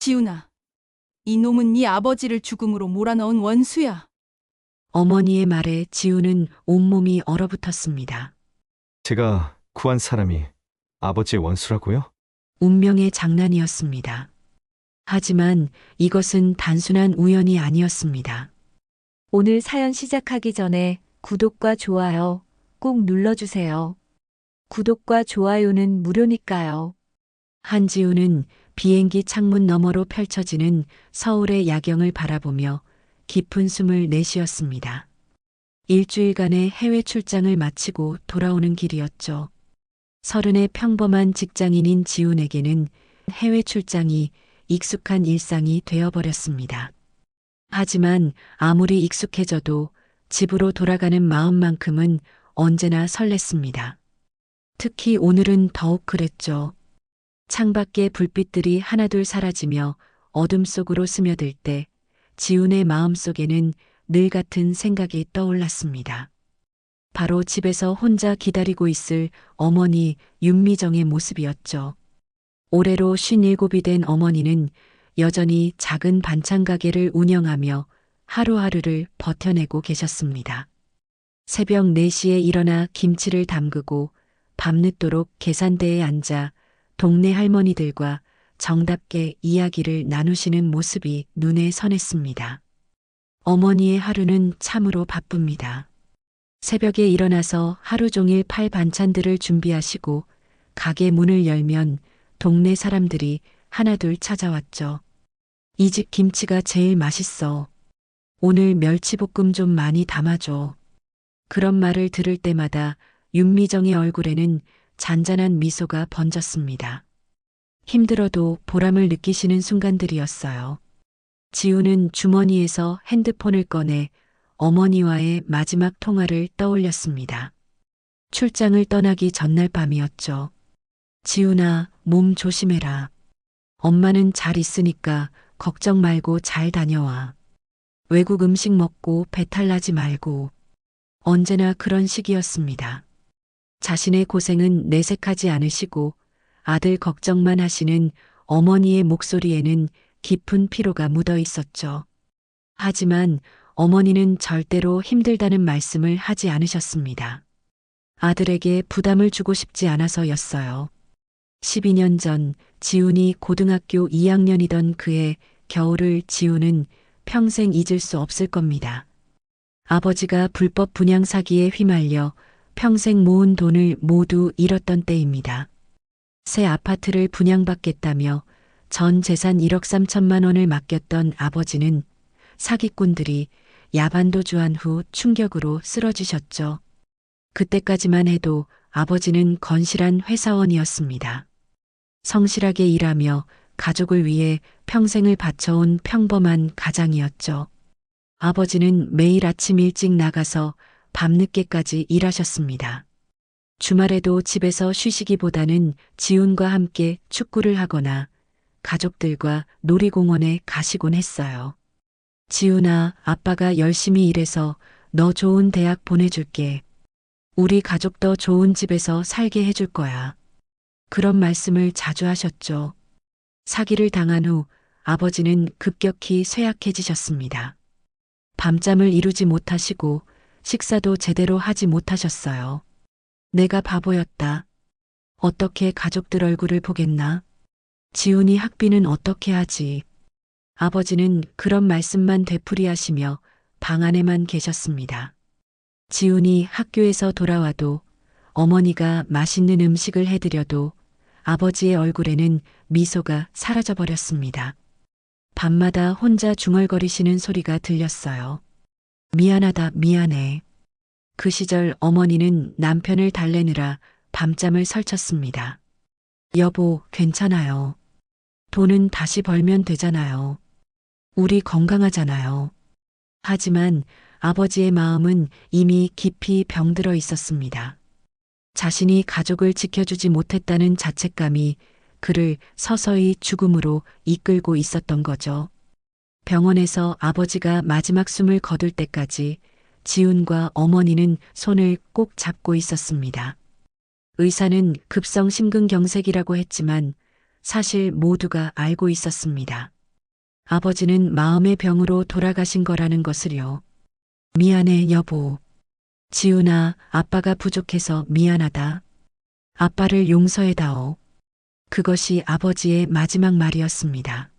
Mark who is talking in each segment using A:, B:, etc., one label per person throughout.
A: 지훈아, 이 놈은 네 아버지를 죽음으로 몰아넣은 원수야.
B: 어머니의 말에 지우는 온몸이 얼어붙었습니다.
C: 제가 구한 사람이 아버지의 원수라고요?
B: 운명의 장난이었습니다. 하지만 이것은 단순한 우연이 아니었습니다.
D: 오늘 사연 시작하기 전에 구독과 좋아요 꼭 눌러주세요. 구독과 좋아요는 무료니까요.
B: 한지우는 비행기 창문 너머로 펼쳐지는 서울의 야경을 바라보며 깊은 숨을 내쉬었습니다. 일주일간의 해외 출장을 마치고 돌아오는 길이었죠. 서른의 평범한 직장인인 지훈에게는 해외 출장이 익숙한 일상이 되어버렸습니다. 하지만 아무리 익숙해져도 집으로 돌아가는 마음만큼은 언제나 설렜습니다. 특히 오늘은 더욱 그랬죠. 창밖의 불빛들이 하나둘 사라지며 어둠 속으로 스며들 때 지훈의 마음속에는 늘 같은 생각이 떠올랐습니다. 바로 집에서 혼자 기다리고 있을 어머니 윤미정의 모습이었죠. 올해로 57이 된 어머니는 여전히 작은 반찬 가게를 운영하며 하루하루를 버텨내고 계셨습니다. 새벽 4시에 일어나 김치를 담그고 밤늦도록 계산대에 앉아 동네 할머니들과 정답게 이야기를 나누시는 모습이 눈에 선했습니다. 어머니의 하루는 참으로 바쁩니다. 새벽에 일어나서 하루 종일 팔 반찬들을 준비하시고 가게 문을 열면 동네 사람들이 하나둘 찾아왔죠. 이 집 김치가 제일 맛있어. 오늘 멸치볶음 좀 많이 담아줘. 그런 말을 들을 때마다 윤미정의 얼굴에는 잔잔한 미소가 번졌습니다. 힘들어도 보람을 느끼시는 순간들이었어요. 지우는 주머니에서 핸드폰을 꺼내 어머니와의 마지막 통화를 떠올렸습니다. 출장을 떠나기 전날 밤이었죠. 지훈아, 몸 조심해라. 엄마는 잘 있으니까 걱정 말고 잘 다녀와. 외국 음식 먹고 배탈 나지 말고. 언제나 그런 식이었습니다. 자신의 고생은 내색하지 않으시고 아들 걱정만 하시는 어머니의 목소리에는 깊은 피로가 묻어 있었죠. 하지만 어머니는 절대로 힘들다는 말씀을 하지 않으셨습니다. 아들에게 부담을 주고 싶지 않아서였어요. 12년 전 지훈이 고등학교 2학년이던 그의 겨울을 지훈은 평생 잊을 수 없을 겁니다. 아버지가 불법 분양 사기에 휘말려 평생 모은 돈을 모두 잃었던 때입니다. 새 아파트를 분양받겠다며 전 재산 1억 3천만 원을 맡겼던 아버지는 사기꾼들이 야반도주한 후 충격으로 쓰러지셨죠. 그때까지만 해도 아버지는 건실한 회사원이었습니다. 성실하게 일하며 가족을 위해 평생을 바쳐온 평범한 가장이었죠. 아버지는 매일 아침 일찍 나가서 밤늦게까지 일하셨습니다. 주말에도 집에서 쉬시기보다는 지훈과 함께 축구를 하거나 가족들과 놀이공원에 가시곤 했어요. 지훈아, 아빠가 열심히 일해서 너 좋은 대학 보내줄게. 우리 가족도 좋은 집에서 살게 해줄 거야. 그런 말씀을 자주 하셨죠. 사기를 당한 후 아버지는 급격히 쇠약해지셨습니다. 밤잠을 이루지 못하시고 식사도 제대로 하지 못하셨어요. 내가 바보였다. 어떻게 가족들 얼굴을 보겠나? 지훈이 학비는 어떻게 하지? 아버지는 그런 말씀만 되풀이하시며 방 안에만 계셨습니다. 지훈이 학교에서 돌아와도 어머니가 맛있는 음식을 해드려도 아버지의 얼굴에는 미소가 사라져버렸습니다. 밤마다 혼자 중얼거리시는 소리가 들렸어요. 미안하다, 미안해. 그 시절 어머니는 남편을 달래느라 밤잠을 설쳤습니다. 여보, 괜찮아요. 돈은 다시 벌면 되잖아요. 우리 건강하잖아요. 하지만 아버지의 마음은 이미 깊이 병들어 있었습니다. 자신이 가족을 지켜주지 못했다는 자책감이 그를 서서히 죽음으로 이끌고 있었던 거죠. 병원에서 아버지가 마지막 숨을 거둘 때까지 지훈과 어머니는 손을 꼭 잡고 있었습니다. 의사는 급성 심근경색이라고 했지만 사실 모두가 알고 있었습니다. 아버지는 마음의 병으로 돌아가신 거라는 것을요. 미안해, 여보. 지훈아, 아빠가 부족해서 미안하다. 아빠를 용서해다오. 그것이 아버지의 마지막 말이었습니다.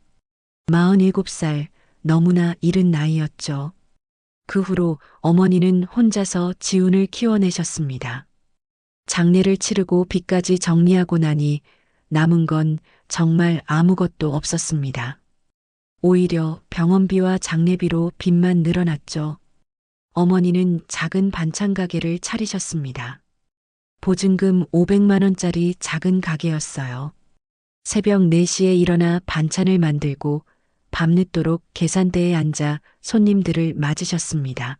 B: 47살, 너무나 이른 나이였죠. 그 후로 어머니는 혼자서 지훈을 키워내셨습니다. 장례를 치르고 빚까지 정리하고 나니 남은 건 정말 아무것도 없었습니다. 오히려 병원비와 장례비로 빚만 늘어났죠. 어머니는 작은 반찬 가게를 차리셨습니다. 보증금 500만 원짜리 작은 가게였어요. 새벽 4시에 일어나 반찬을 만들고 밤늦도록 계산대에 앉아 손님들을 맞으셨습니다.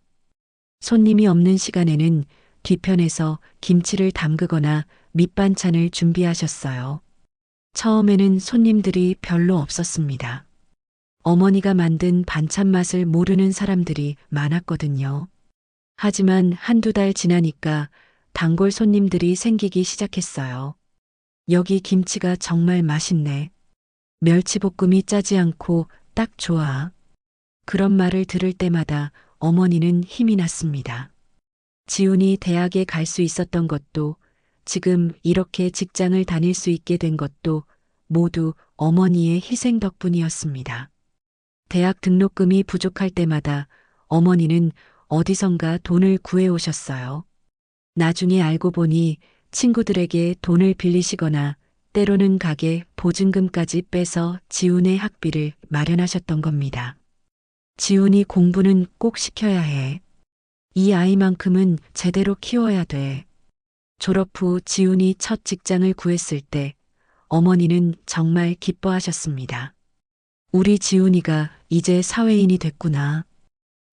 B: 손님이 없는 시간에는 뒤편에서 김치를 담그거나 밑반찬을 준비하셨어요. 처음에는 손님들이 별로 없었습니다. 어머니가 만든 반찬 맛을 모르는 사람들이 많았거든요. 하지만 한두 달 지나니까 단골 손님들이 생기기 시작했어요. 여기 김치가 정말 맛있네. 멸치볶음이 짜지 않고 딱 좋아. 그런 말을 들을 때마다 어머니는 힘이 났습니다. 지훈이 대학에 갈 수 있었던 것도, 지금 이렇게 직장을 다닐 수 있게 된 것도 모두 어머니의 희생 덕분이었습니다. 대학 등록금이 부족할 때마다 어머니는 어디선가 돈을 구해 오셨어요. 나중에 알고 보니 친구들에게 돈을 빌리시거나 때로는 가게 보증금까지 빼서 지훈의 학비를 마련하셨던 겁니다. 지훈이 공부는 꼭 시켜야 해. 이 아이만큼은 제대로 키워야 돼. 졸업 후 지훈이 첫 직장을 구했을 때 어머니는 정말 기뻐하셨습니다. 우리 지훈이가 이제 사회인이 됐구나.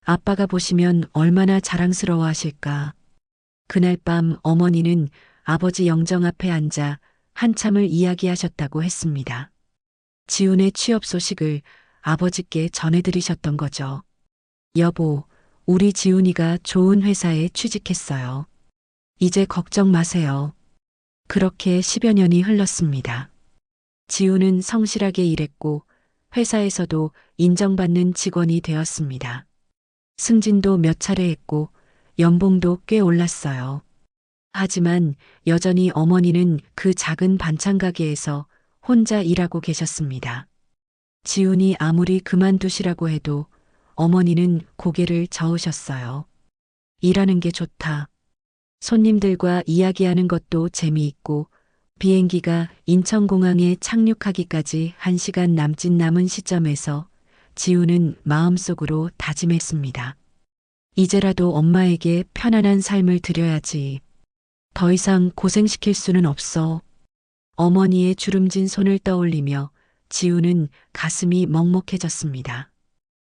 B: 아빠가 보시면 얼마나 자랑스러워 하실까. 그날 밤 어머니는 아버지 영정 앞에 앉아 한참을 이야기하셨다고 했습니다. 지훈의 취업 소식을 아버지께 전해드리셨던 거죠. 여보, 우리 지훈이가 좋은 회사에 취직했어요. 이제 걱정 마세요. 그렇게 10여 년이 흘렀습니다. 지훈은 성실하게 일했고 회사에서도 인정받는 직원이 되었습니다. 승진도 몇 차례 했고 연봉도 꽤 올랐어요. 하지만 여전히 어머니는 그 작은 반찬 가게에서 혼자 일하고 계셨습니다. 지훈이 아무리 그만두시라고 해도 어머니는 고개를 저으셨어요. 일하는 게 좋다. 손님들과 이야기하는 것도 재미있고 비행기가 인천공항에 착륙하기까지 1시간 남짓 남은 시점에서 지훈은 마음속으로 다짐했습니다. 이제라도 엄마에게 편안한 삶을 드려야지. 더 이상 고생시킬 수는 없어. 어머니의 주름진 손을 떠올리며 지훈은 가슴이 먹먹해졌습니다.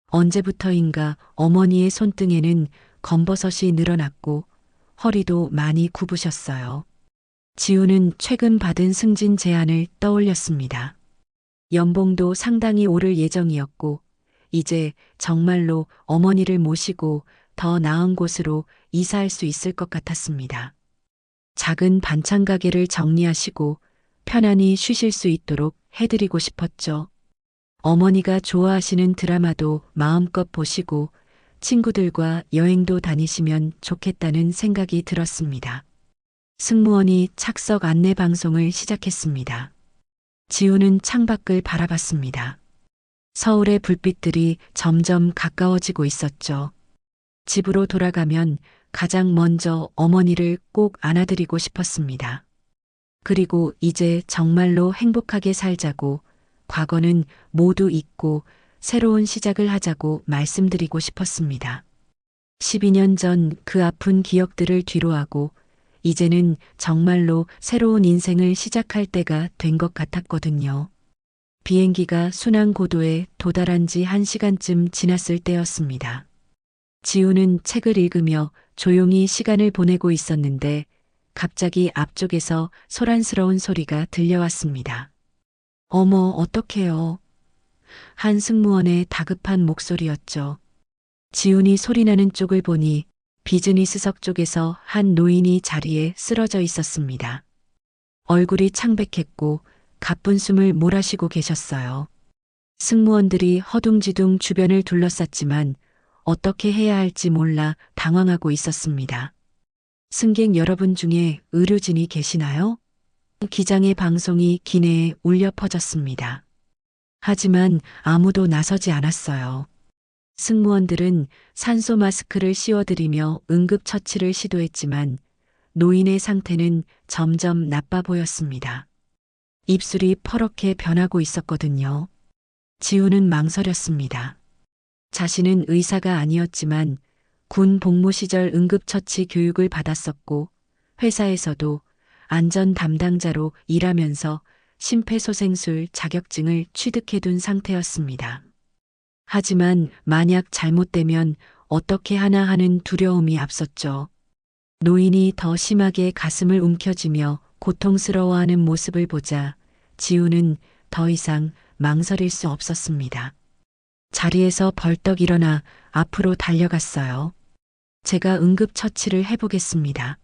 B: 언제부터인가 어머니의 손등에는 검버섯이 늘어났고 허리도 많이 굽으셨어요. 지훈은 최근 받은 승진 제안을 떠올렸습니다. 연봉도 상당히 오를 예정이었고 이제 정말로 어머니를 모시고 더 나은 곳으로 이사할 수 있을 것 같았습니다. 작은 반찬 가게를 정리하시고 편안히 쉬실 수 있도록 해드리고 싶었죠. 어머니가 좋아하시는 드라마도 마음껏 보시고 친구들과 여행도 다니시면 좋겠다는 생각이 들었습니다. 승무원이 착석 안내 방송을 시작했습니다. 지훈은 창밖을 바라봤습니다. 서울의 불빛들이 점점 가까워지고 있었죠. 집으로 돌아가면 가장 먼저 어머니를 꼭 안아드리고 싶었습니다. 그리고 이제 정말로 행복하게 살자고, 과거는 모두 잊고 새로운 시작을 하자고 말씀드리고 싶었습니다. 12년 전 그 아픈 기억들을 뒤로하고 이제는 정말로 새로운 인생을 시작할 때가 된 것 같았거든요. 비행기가 순항 고도에 도달한 지 1시간쯤 지났을 때였습니다. 지훈은 책을 읽으며 조용히 시간을 보내고 있었는데 갑자기 앞쪽에서 소란스러운 소리가 들려왔습니다. 어머, 어떡해요. 한 승무원의 다급한 목소리였죠. 지훈이 소리나는 쪽을 보니 비즈니스석 쪽에서 한 노인이 자리에 쓰러져 있었습니다. 얼굴이 창백했고 가쁜 숨을 몰아쉬고 계셨어요. 승무원들이 허둥지둥 주변을 둘러쌌지만 어떻게 해야 할지 몰라 당황하고 있었습니다. 승객 여러분 중에 의료진이 계시나요? 기장의 방송이 기내에 울려 퍼졌습니다. 하지만 아무도 나서지 않았어요. 승무원들은 산소 마스크를 씌워드리며 응급처치를 시도했지만 노인의 상태는 점점 나빠 보였습니다. 입술이 퍼렇게 변하고 있었거든요. 지우는 망설였습니다. 자신은 의사가 아니었지만 군 복무 시절 응급처치 교육을 받았었고 회사에서도 안전 담당자로 일하면서 심폐소생술 자격증을 취득해둔 상태였습니다. 하지만 만약 잘못되면 어떻게 하나 하는 두려움이 앞섰죠. 노인이 더 심하게 가슴을 움켜쥐며 고통스러워하는 모습을 보자 지우는 더 이상 망설일 수 없었습니다. 자리에서 벌떡 일어나 앞으로 달려갔어요. 제가 응급처치를 해보겠습니다.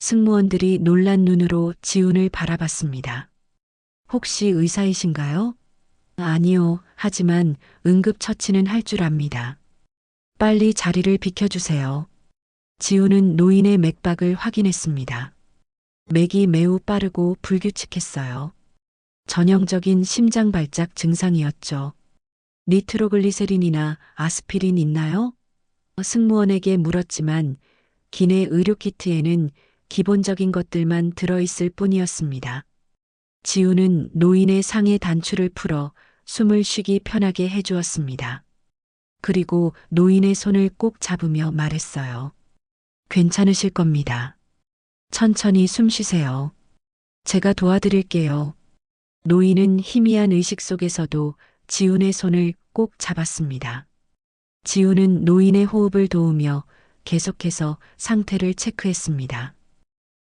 B: 승무원들이 놀란 눈으로 지훈을 바라봤습니다. 혹시 의사이신가요? 아니요. 하지만 응급처치는 할 줄 압니다. 빨리 자리를 비켜주세요. 지훈은 노인의 맥박을 확인했습니다. 맥이 매우 빠르고 불규칙했어요. 전형적인 심장 발작 증상이었죠. 니트로글리세린이나 아스피린 있나요? 승무원에게 물었지만 기내 의료키트에는 기본적인 것들만 들어있을 뿐이었습니다. 지우는 노인의 상의 단추를 풀어 숨을 쉬기 편하게 해주었습니다. 그리고 노인의 손을 꼭 잡으며 말했어요. 괜찮으실 겁니다. 천천히 숨 쉬세요. 제가 도와드릴게요. 노인은 희미한 의식 속에서도 지훈의 손을 꼭 잡았습니다. 지훈은 노인의 호흡을 도우며 계속해서 상태를 체크했습니다.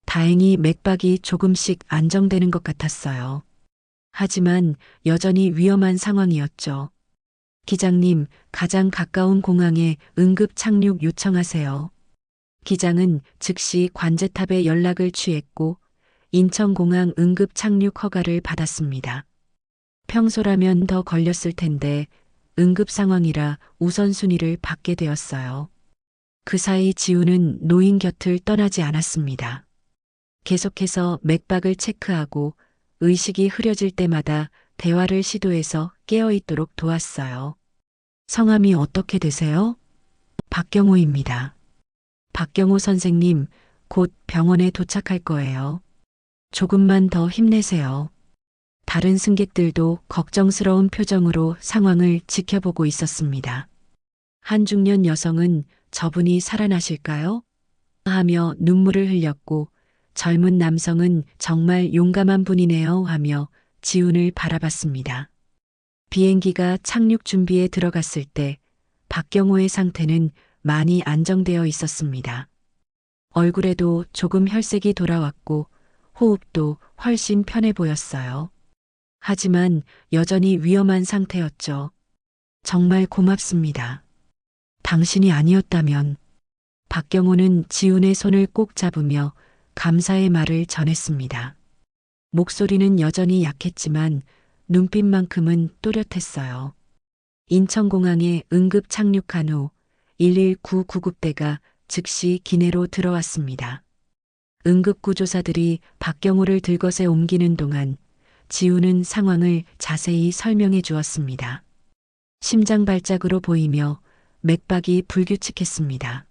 B: 다행히 맥박이 조금씩 안정되는 것 같았어요. 하지만 여전히 위험한 상황이었죠. 기장님, 가장 가까운 공항에 응급 착륙 요청하세요. 기장은 즉시 관제탑에 연락을 취했고 인천공항 응급 착륙 허가를 받았습니다. 평소라면 더 걸렸을 텐데 응급 상황이라 우선순위를 받게 되었어요. 그 사이 지우는 노인 곁을 떠나지 않았습니다. 계속해서 맥박을 체크하고 의식이 흐려질 때마다 대화를 시도해서 깨어있도록 도왔어요. 성함이 어떻게 되세요? 박경호입니다. 박경호 선생님, 곧 병원에 도착할 거예요. 조금만 더 힘내세요. 다른 승객들도 걱정스러운 표정으로 상황을 지켜보고 있었습니다. 한 중년 여성은 저분이 살아나실까요? 하며 눈물을 흘렸고 젊은 남성은 정말 용감한 분이네요 하며 지훈을 바라봤습니다. 비행기가 착륙 준비에 들어갔을 때 박경호의 상태는 많이 안정되어 있었습니다. 얼굴에도 조금 혈색이 돌아왔고 호흡도 훨씬 편해 보였어요. 하지만 여전히 위험한 상태였죠. 정말 고맙습니다. 당신이 아니었다면. 박경호는 지훈의 손을 꼭 잡으며 감사의 말을 전했습니다. 목소리는 여전히 약했지만 눈빛만큼은 또렷했어요. 인천공항에 응급 착륙한 후 119 구급대가 즉시 기내로 들어왔습니다. 응급구조사들이 박경호를 들것에 옮기는 동안 지우는 상황을 자세히 설명해 주었습니다. 심장 발작으로 보이며 맥박이 불규칙했습니다.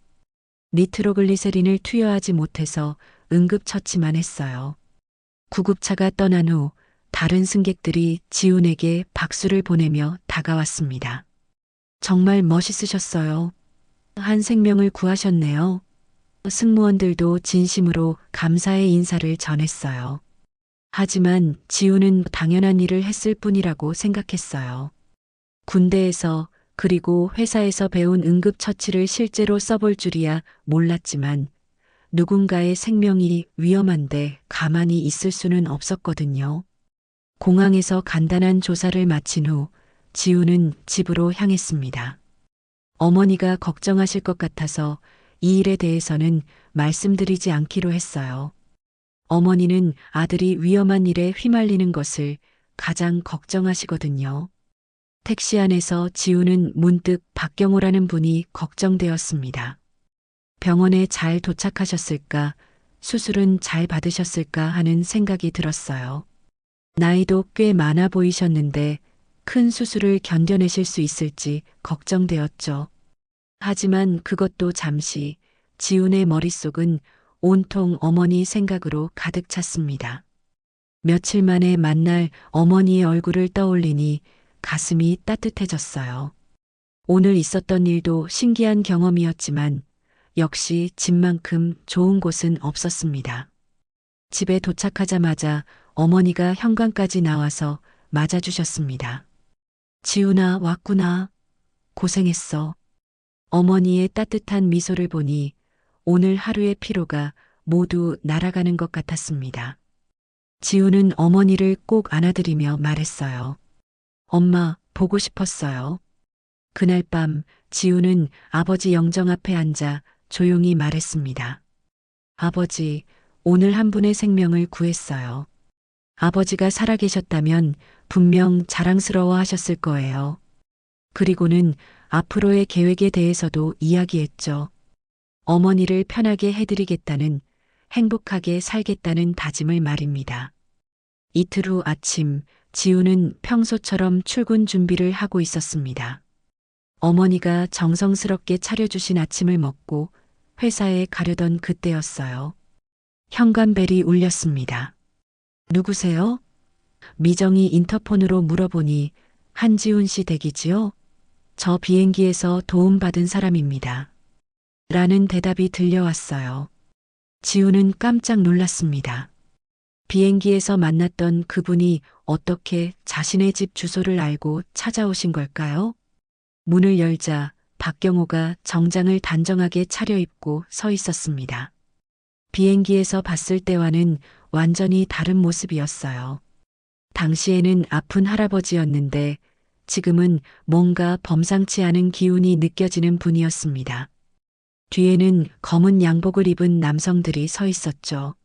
B: 니트로글리세린을 투여하지 못해서 응급처치만 했어요. 구급차가 떠난 후 다른 승객들이 지훈에게 박수를 보내며 다가왔습니다. 정말 멋있으셨어요. 한 생명을 구하셨네요. 승무원들도 진심으로 감사의 인사를 전했어요. 하지만 지훈은 당연한 일을 했을 뿐이라고 생각했어요. 군대에서 그리고 회사에서 배운 응급처치를 실제로 써볼 줄이야 몰랐지만 누군가의 생명이 위험한데 가만히 있을 수는 없었거든요. 공항에서 간단한 조사를 마친 후 지훈은 집으로 향했습니다. 어머니가 걱정하실 것 같아서 이 일에 대해서는 말씀드리지 않기로 했어요. 어머니는 아들이 위험한 일에 휘말리는 것을 가장 걱정하시거든요. 택시 안에서 지우는 문득 박경호라는 분이 걱정되었습니다. 병원에 잘 도착하셨을까, 수술은 잘 받으셨을까 하는 생각이 들었어요. 나이도 꽤 많아 보이셨는데 큰 수술을 견뎌내실 수 있을지 걱정되었죠. 하지만 그것도 잠시 지훈의 머릿속은 온통 어머니 생각으로 가득 찼습니다. 며칠 만에 만날 어머니의 얼굴을 떠올리니 가슴이 따뜻해졌어요. 오늘 있었던 일도 신기한 경험이었지만 역시 집만큼 좋은 곳은 없었습니다. 집에 도착하자마자 어머니가 현관까지 나와서 맞아주셨습니다. 지훈아, 왔구나. 고생했어. 어머니의 따뜻한 미소를 보니 오늘 하루의 피로가 모두 날아가는 것 같았습니다. 지훈은 어머니를 꼭 안아드리며 말했어요. 엄마, 보고 싶었어요. 그날 밤 지훈은 아버지 영정 앞에 앉아 조용히 말했습니다. 아버지, 오늘 한 분의 생명을 구했어요. 아버지가 살아계셨다면 분명 자랑스러워 하셨을 거예요. 그리고는 앞으로의 계획에 대해서도 이야기했죠. 어머니를 편하게 해드리겠다는, 행복하게 살겠다는 다짐을 말입니다. 이틀 후 아침, 지우는 평소처럼 출근 준비를 하고 있었습니다. 어머니가 정성스럽게 차려주신 아침을 먹고 회사에 가려던 그때였어요. 현관벨이 울렸습니다. 누구세요? 미정이 인터폰으로 물어보니 한지훈 씨 댁이지요? 저 비행기에서 도움받은 사람입니다. 라는 대답이 들려왔어요. 지훈은 깜짝 놀랐습니다. 비행기에서 만났던 그분이 어떻게 자신의 집 주소를 알고 찾아오신 걸까요? 문을 열자 박경호가 정장을 단정하게 차려입고 서 있었습니다. 비행기에서 봤을 때와는 완전히 다른 모습이었어요. 당시에는 아픈 할아버지였는데 지금은 뭔가 범상치 않은 기운이 느껴지는 분이었습니다. 뒤에는 검은 양복을 입은 남성들이 서 있었죠.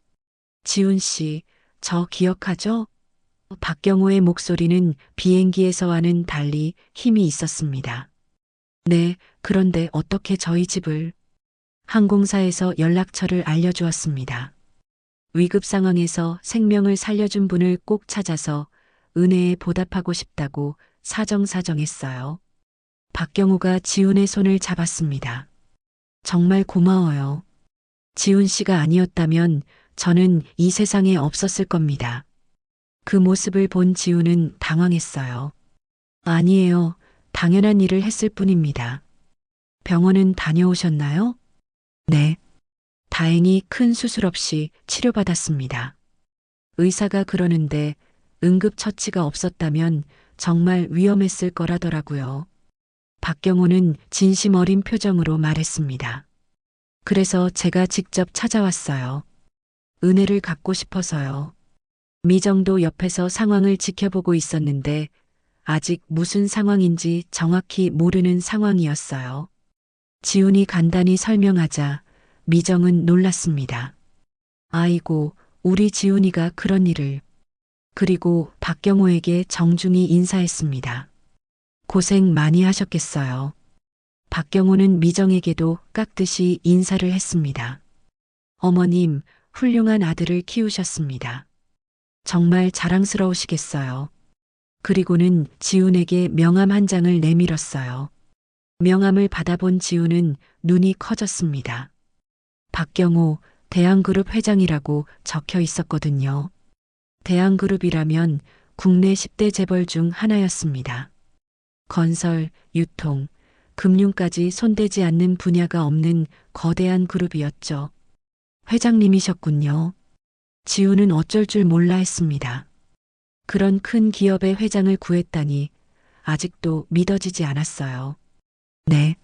B: 지훈 씨, 저 기억하죠? 박경호의 목소리는 비행기에서와는 달리 힘이 있었습니다. 네, 그런데 어떻게 저희 집을? 항공사에서 연락처를 알려주었습니다. 위급 상황에서 생명을 살려준 분을 꼭 찾아서 은혜에 보답하고 싶다고 사정사정했어요. 박경호가 지훈의 손을 잡았습니다. 정말 고마워요. 지훈 씨가 아니었다면 저는 이 세상에 없었을 겁니다. 그 모습을 본 지훈은 당황했어요. 아니에요. 당연한 일을 했을 뿐입니다. 병원은 다녀오셨나요? 네. 다행히 큰 수술 없이 치료받았습니다. 의사가 그러는데 응급처치가 없었다면 정말 위험했을 거라더라고요. 박경호는 진심 어린 표정으로 말했습니다. 그래서 제가 직접 찾아왔어요. 은혜를 갚고 싶어서요. 미정도 옆에서 상황을 지켜보고 있었는데 아직 무슨 상황인지 정확히 모르는 상황이었어요. 지훈이 간단히 설명하자 미정은 놀랐습니다. 아이고, 우리 지훈이가 그런 일을. 그리고 박경호에게 정중히 인사했습니다. 고생 많이 하셨겠어요. 박경호는 미정에게도 깍듯이 인사를 했습니다. 어머님, 훌륭한 아들을 키우셨습니다. 정말 자랑스러우시겠어요. 그리고는 지훈에게 명함 한 장을 내밀었어요. 명함을 받아본 지훈은 눈이 커졌습니다. 박경호 대한그룹 회장이라고 적혀 있었거든요. 대한그룹이라면 국내 10대 재벌 중 하나였습니다. 건설, 유통, 금융까지 손대지 않는 분야가 없는 거대한 그룹이었죠. 회장님이셨군요. 지훈은 어쩔 줄 몰라 했습니다. 그런 큰 기업의 회장을 구했다니 아직도 믿어지지 않았어요. 네.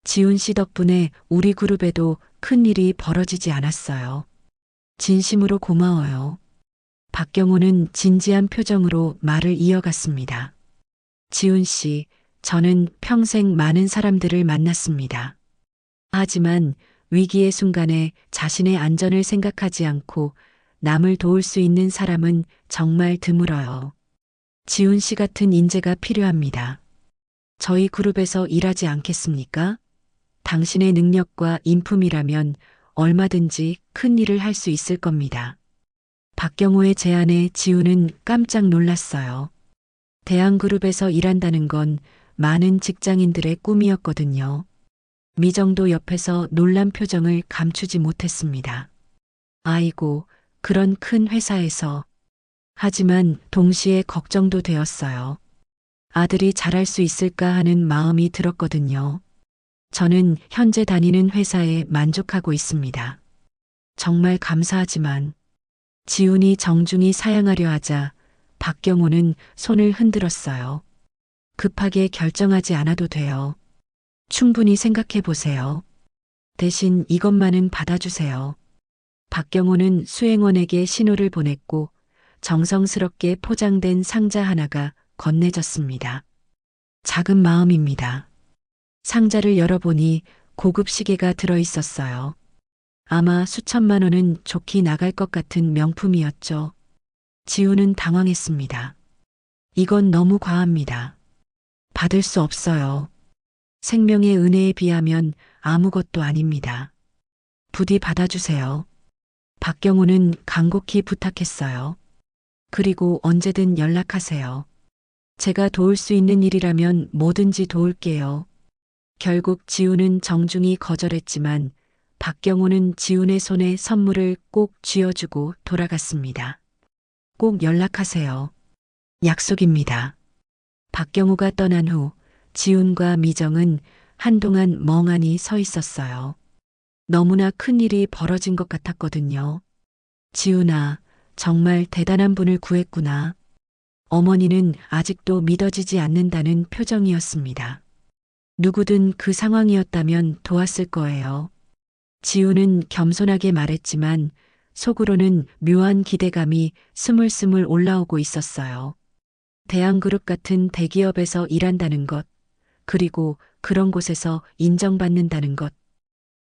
B: 지훈 씨 덕분에 우리 그룹에도 큰 일이 벌어지지 않았어요. 진심으로 고마워요. 박경호는 진지한 표정으로 말을 이어갔습니다. 지훈 씨, 저는 평생 많은 사람들을 만났습니다. 하지만 위기의 순간에 자신의 안전을 생각하지 않고 남을 도울 수 있는 사람은 정말 드물어요. 지훈 씨 같은 인재가 필요합니다. 저희 그룹에서 일하지 않겠습니까? 당신의 능력과 인품이라면 얼마든지 큰 일을 할 수 있을 겁니다. 박경호의 제안에 지훈은 깜짝 놀랐어요. 대한그룹에서 일한다는 건 많은 직장인들의 꿈이었거든요. 미정도 옆에서 놀란 표정을 감추지 못했습니다. 아이고, 그런 큰 회사에서. 하지만 동시에 걱정도 되었어요. 아들이 잘할 수 있을까 하는 마음이 들었거든요. 저는 현재 다니는 회사에 만족하고 있습니다. 정말 감사하지만 지훈이 정중히 사양하려 하자 박경호는 손을 흔들었어요. 급하게 결정하지 않아도 돼요. 충분히 생각해 보세요. 대신 이것만은 받아주세요. 박경호는 수행원에게 신호를 보냈고 정성스럽게 포장된 상자 하나가 건네졌습니다. 작은 마음입니다. 상자를 열어보니 고급 시계가 들어 있었어요. 아마 수천만 원은 좋게 나갈 것 같은 명품이었죠. 지훈은 당황했습니다. 이건 너무 과합니다. 받을 수 없어요. 생명의 은혜에 비하면 아무것도 아닙니다. 부디 받아주세요. 박경호는 간곡히 부탁했어요. 그리고 언제든 연락하세요. 제가 도울 수 있는 일이라면 뭐든지 도울게요. 결국 지훈은 정중히 거절했지만 박경호는 지훈의 손에 선물을 꼭 쥐어주고 돌아갔습니다. 꼭 연락하세요. 약속입니다. 박경호가 떠난 후 지훈과 미정은 한동안 멍하니 서 있었어요. 너무나 큰 일이 벌어진 것 같았거든요. 지훈아, 정말 대단한 분을 구했구나. 어머니는 아직도 믿어지지 않는다는 표정이었습니다. 누구든 그 상황이었다면 도왔을 거예요. 지훈은 겸손하게 말했지만 속으로는 묘한 기대감이 스물스물 올라오고 있었어요. 대한그룹 같은 대기업에서 일한다는 것, 그리고 그런 곳에서 인정받는다는 것.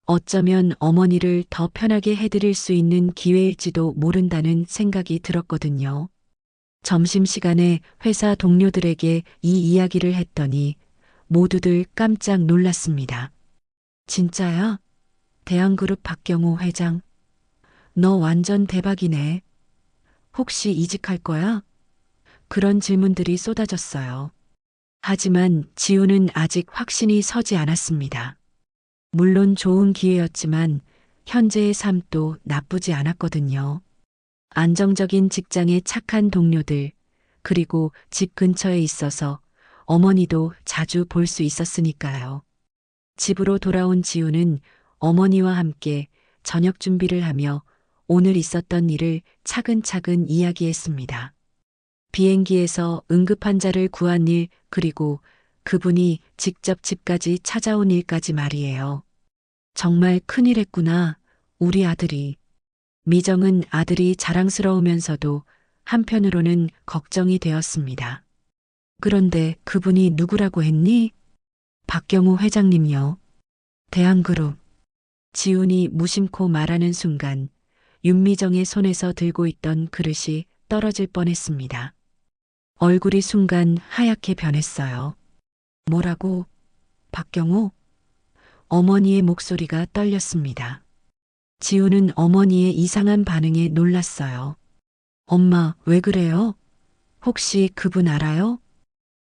B: 어쩌면 어머니를 더 편하게 해드릴 수 있는 기회일지도 모른다는 생각이 들었거든요. 점심시간에 회사 동료들에게 이 이야기를 했더니 모두들 깜짝 놀랐습니다. 진짜야? 대한그룹 박경호 회장. 너 완전 대박이네. 혹시 이직할 거야? 그런 질문들이 쏟아졌어요. 하지만 지훈은 아직 확신이 서지 않았습니다. 물론 좋은 기회였지만 현재의 삶도 나쁘지 않았거든요. 안정적인 직장의 착한 동료들, 그리고 집 근처에 있어서 어머니도 자주 볼 수 있었으니까요. 집으로 돌아온 지훈은 어머니와 함께 저녁 준비를 하며 오늘 있었던 일을 차근차근 이야기했습니다. 비행기에서 응급환자를 구한 일, 그리고 그분이 직접 집까지 찾아온 일까지 말이에요. 정말 큰일 했구나, 우리 아들이. 미정은 아들이 자랑스러우면서도 한편으로는 걱정이 되었습니다. 그런데 그분이 누구라고 했니? 박경호 회장님요. 대한그룹. 지훈이 무심코 말하는 순간 윤미정의 손에서 들고 있던 그릇이 떨어질 뻔했습니다. 얼굴이 순간 하얗게 변했어요. 뭐라고? 박경호? 어머니의 목소리가 떨렸습니다. 지훈은 어머니의 이상한 반응에 놀랐어요. 엄마, 왜 그래요? 혹시 그분 알아요?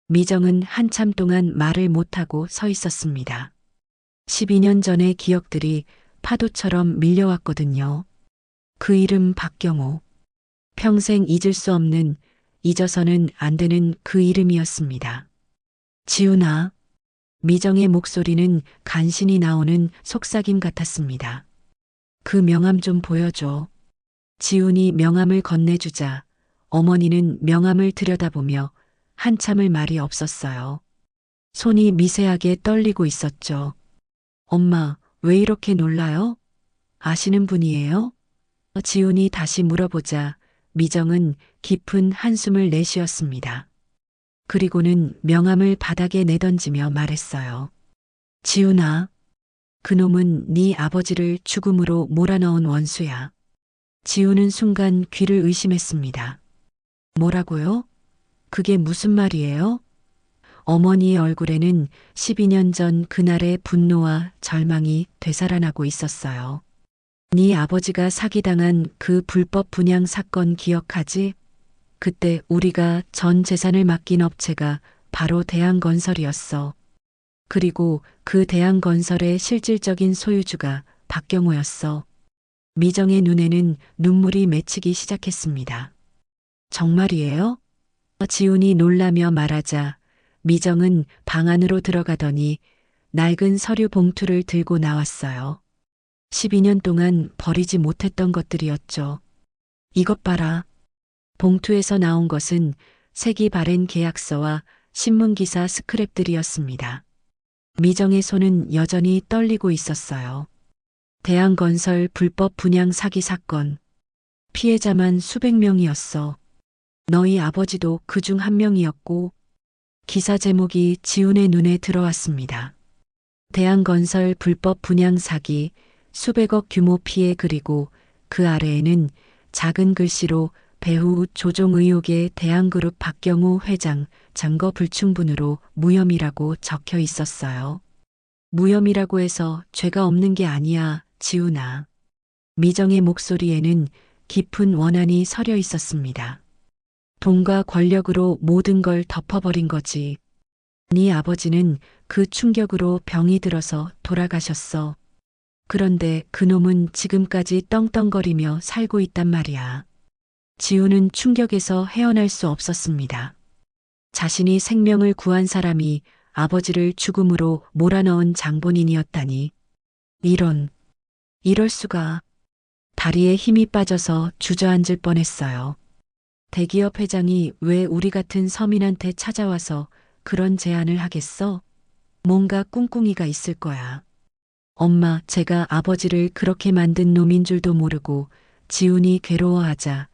B: 미정은 한참 동안 말을 못하고 서 있었습니다. 12년 전의 기억들이 파도처럼 밀려왔거든요. 그 이름 박경호. 평생 잊을 수 없는, 잊어서는 안 되는 그 이름이었습니다. 지훈아. 미정의 목소리는 간신히 나오는 속삭임 같았습니다. 그 명함 좀 보여줘. 지훈이 명함을 건네주자 어머니는 명함을 들여다보며 한참을 말이 없었어요. 손이 미세하게 떨리고 있었죠. 엄마, 왜 이렇게 놀라요? 아시는 분이에요? 지훈이 다시 물어보자 미정은 깊은 한숨을 내쉬었습니다. 그리고는 명함을 바닥에 내던지며 말했어요. 지훈아, 그놈은 네 아버지를 죽음으로 몰아넣은 원수야. 지우는 순간 귀를 의심했습니다. 뭐라고요? 그게 무슨 말이에요? 어머니의 얼굴에는 12년 전 그날의 분노와 절망이 되살아나고 있었어요. 네 아버지가 사기당한 그 불법 분양 사건 기억하지? 그때 우리가 전 재산을 맡긴 업체가 바로 대한건설이었어. 그리고 그 대한건설의 실질적인 소유주가 박경호였어. 미정의 눈에는 눈물이 맺히기 시작했습니다. 정말이에요? 지훈이 놀라며 말하자 미정은 방 안으로 들어가더니 낡은 서류 봉투를 들고 나왔어요. 12년 동안 버리지 못했던 것들이었죠. 이것 봐라. 봉투에서 나온 것은 색이 바랜 계약서와 신문기사 스크랩들이었습니다. 미정의 손은 여전히 떨리고 있었어요. 대한건설 불법 분양 사기 사건. 피해자만 수백 명이었어. 너희 아버지도 그중 한 명이었고, 기사 제목이 지훈의 눈에 들어왔습니다. 대한건설 불법 분양 사기, 수백억 규모 피해 그리고 그 아래에는 작은 글씨로 배후 조종 의혹의 대한그룹 박경호 회장 증거 불충분으로 무혐의라고 적혀 있었어요. 무혐의라고 해서 죄가 없는 게 아니야, 지훈아. 미정의 목소리에는 깊은 원한이 서려 있었습니다. 돈과 권력으로 모든 걸 덮어버린 거지. 네 아버지는 그 충격으로 병이 들어서 돌아가셨어. 그런데 그놈은 지금까지 떵떵거리며 살고 있단 말이야. 지훈은 충격에서 헤어날 수 없었습니다. 자신이 생명을 구한 사람이 아버지를 죽음으로 몰아넣은 장본인이었다니. 이럴 수가. 다리에 힘이 빠져서 주저앉을 뻔했어요. 대기업 회장이 왜 우리 같은 서민한테 찾아와서 그런 제안을 하겠어? 뭔가 꿍꿍이가 있을 거야. 엄마, 제가 아버지를 그렇게 만든 놈인 줄도 모르고 지훈이 괴로워하자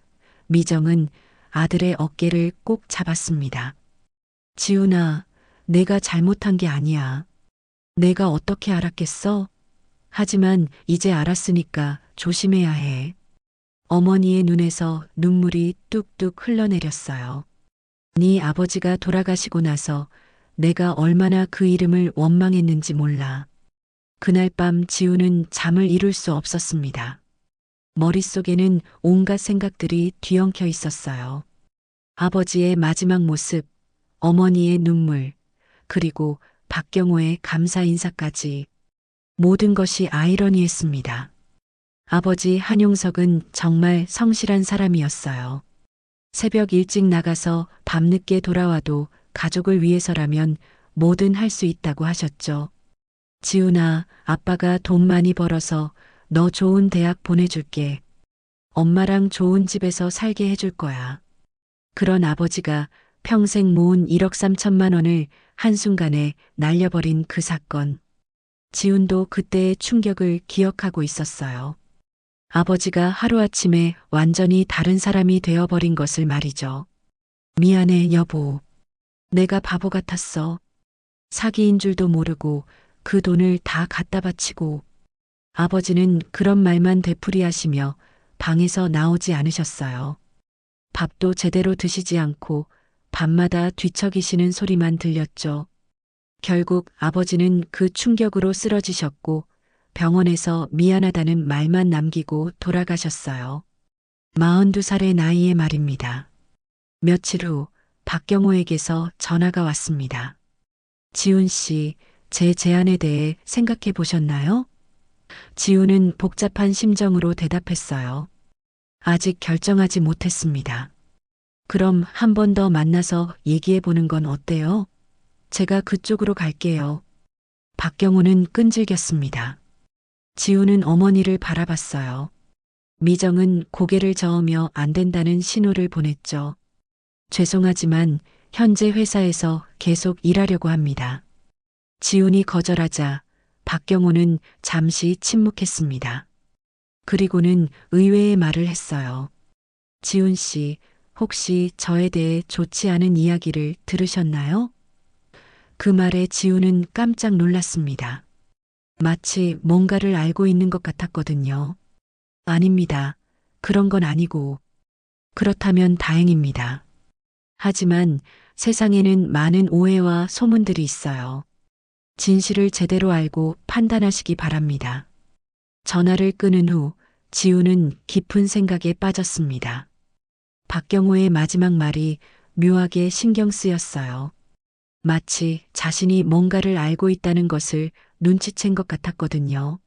B: 미정은 아들의 어깨를 꼭 잡았습니다. 지훈아, 내가 잘못한 게 아니야. 내가 어떻게 알았겠어? 하지만 이제 알았으니까 조심해야 해. 어머니의 눈에서 눈물이 뚝뚝 흘러내렸어요. 네 아버지가 돌아가시고 나서 내가 얼마나 그 이름을 원망했는지 몰라. 그날 밤 지우는 잠을 이룰 수 없었습니다. 머릿속에는 온갖 생각들이 뒤엉켜 있었어요. 아버지의 마지막 모습, 어머니의 눈물, 그리고 박경호의 감사 인사까지. 모든 것이 아이러니했습니다. 아버지 한용석은 정말 성실한 사람이었어요. 새벽 일찍 나가서 밤늦게 돌아와도 가족을 위해서라면 뭐든 할 수 있다고 하셨죠. 지훈아, 아빠가 돈 많이 벌어서 너 좋은 대학 보내줄게. 엄마랑 좋은 집에서 살게 해줄 거야. 그런 아버지가 평생 모은 1억 3천만 원을 한순간에 날려버린 그 사건. 지훈도 그때의 충격을 기억하고 있었어요. 아버지가 하루아침에 완전히 다른 사람이 되어버린 것을 말이죠. 미안해, 여보. 내가 바보 같았어. 사기인 줄도 모르고 그 돈을 다 갖다 바치고. 아버지는 그런 말만 되풀이하시며 방에서 나오지 않으셨어요. 밥도 제대로 드시지 않고 밤마다 뒤척이시는 소리만 들렸죠. 결국 아버지는 그 충격으로 쓰러지셨고 병원에서 미안하다는 말만 남기고 돌아가셨어요. 42살의 나이에 말입니다. 며칠 후 박경호에게서 전화가 왔습니다. 지훈 씨, 제 제안에 대해 생각해 보셨나요? 지훈은 복잡한 심정으로 대답했어요. 아직 결정하지 못했습니다. 그럼 한 번 더 만나서 얘기해 보는 건 어때요? 제가 그쪽으로 갈게요. 박경호는 끈질겼습니다. 지훈은 어머니를 바라봤어요. 미정은 고개를 저으며 안 된다는 신호를 보냈죠. 죄송하지만 현재 회사에서 계속 일하려고 합니다. 지훈이 거절하자 박경호는 잠시 침묵했습니다. 그리고는 의외의 말을 했어요. 지훈 씨, 혹시 저에 대해 좋지 않은 이야기를 들으셨나요? 그 말에 지훈은 깜짝 놀랐습니다. 마치 뭔가를 알고 있는 것 같았거든요. 아닙니다. 그런 건 아니고. 그렇다면 다행입니다. 하지만 세상에는 많은 오해와 소문들이 있어요. 진실을 제대로 알고 판단하시기 바랍니다. 전화를 끊은 후 지우는 깊은 생각에 빠졌습니다. 박경호의 마지막 말이 묘하게 신경 쓰였어요. 마치 자신이 뭔가를 알고 있다는 것을 눈치챈 것 같았거든요.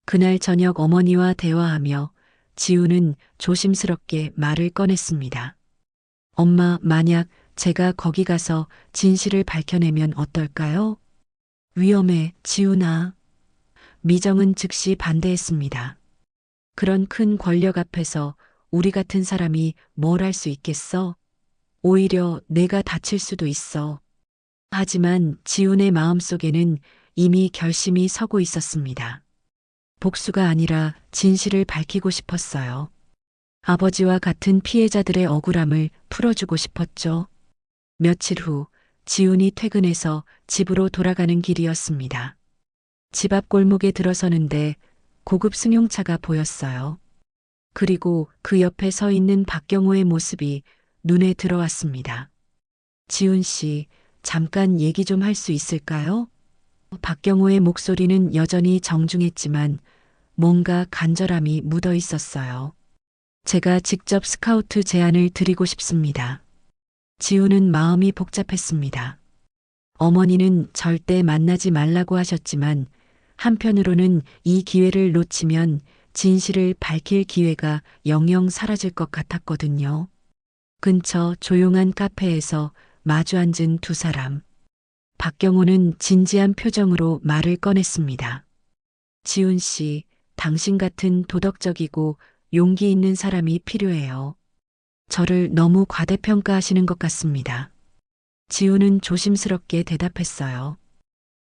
B: 그날 저녁 어머니와 대화하며 지우는 조심스럽게 말을 꺼냈습니다. 엄마, 만약 제가 거기 가서 진실을 밝혀내면 어떨까요? 위험해, 지우나. 미정은 즉시 반대했습니다. 그런 큰 권력 앞에서 우리 같은 사람이 뭘 할 수 있겠어? 오히려 내가 다칠 수도 있어. 하지만 지훈의 마음속에는 이미 결심이 서고 있었습니다. 복수가 아니라 진실을 밝히고 싶었어요. 아버지와 같은 피해자들의 억울함을 풀어주고 싶었죠. 며칠 후 지훈이 퇴근해서 집으로 돌아가는 길이었습니다. 집 앞 골목에 들어서는데 고급 승용차가 보였어요. 그리고 그 옆에 서 있는 박경호의 모습이 눈에 들어왔습니다. 지훈 씨, 잠깐 얘기 좀 할 수 있을까요? 박경호의 목소리는 여전히 정중했지만 뭔가 간절함이 묻어 있었어요. 제가 직접 스카우트 제안을 드리고 싶습니다. 지우는 마음이 복잡했습니다. 어머니는 절대 만나지 말라고 하셨지만 한편으로는 이 기회를 놓치면 진실을 밝힐 기회가 영영 사라질 것 같았거든요. 근처 조용한 카페에서 마주 앉은 두 사람. 박경호는 진지한 표정으로 말을 꺼냈습니다. 지훈 씨, 당신 같은 도덕적이고 용기 있는 사람이 필요해요. 저를 너무 과대평가하시는 것 같습니다. 지훈은 조심스럽게 대답했어요.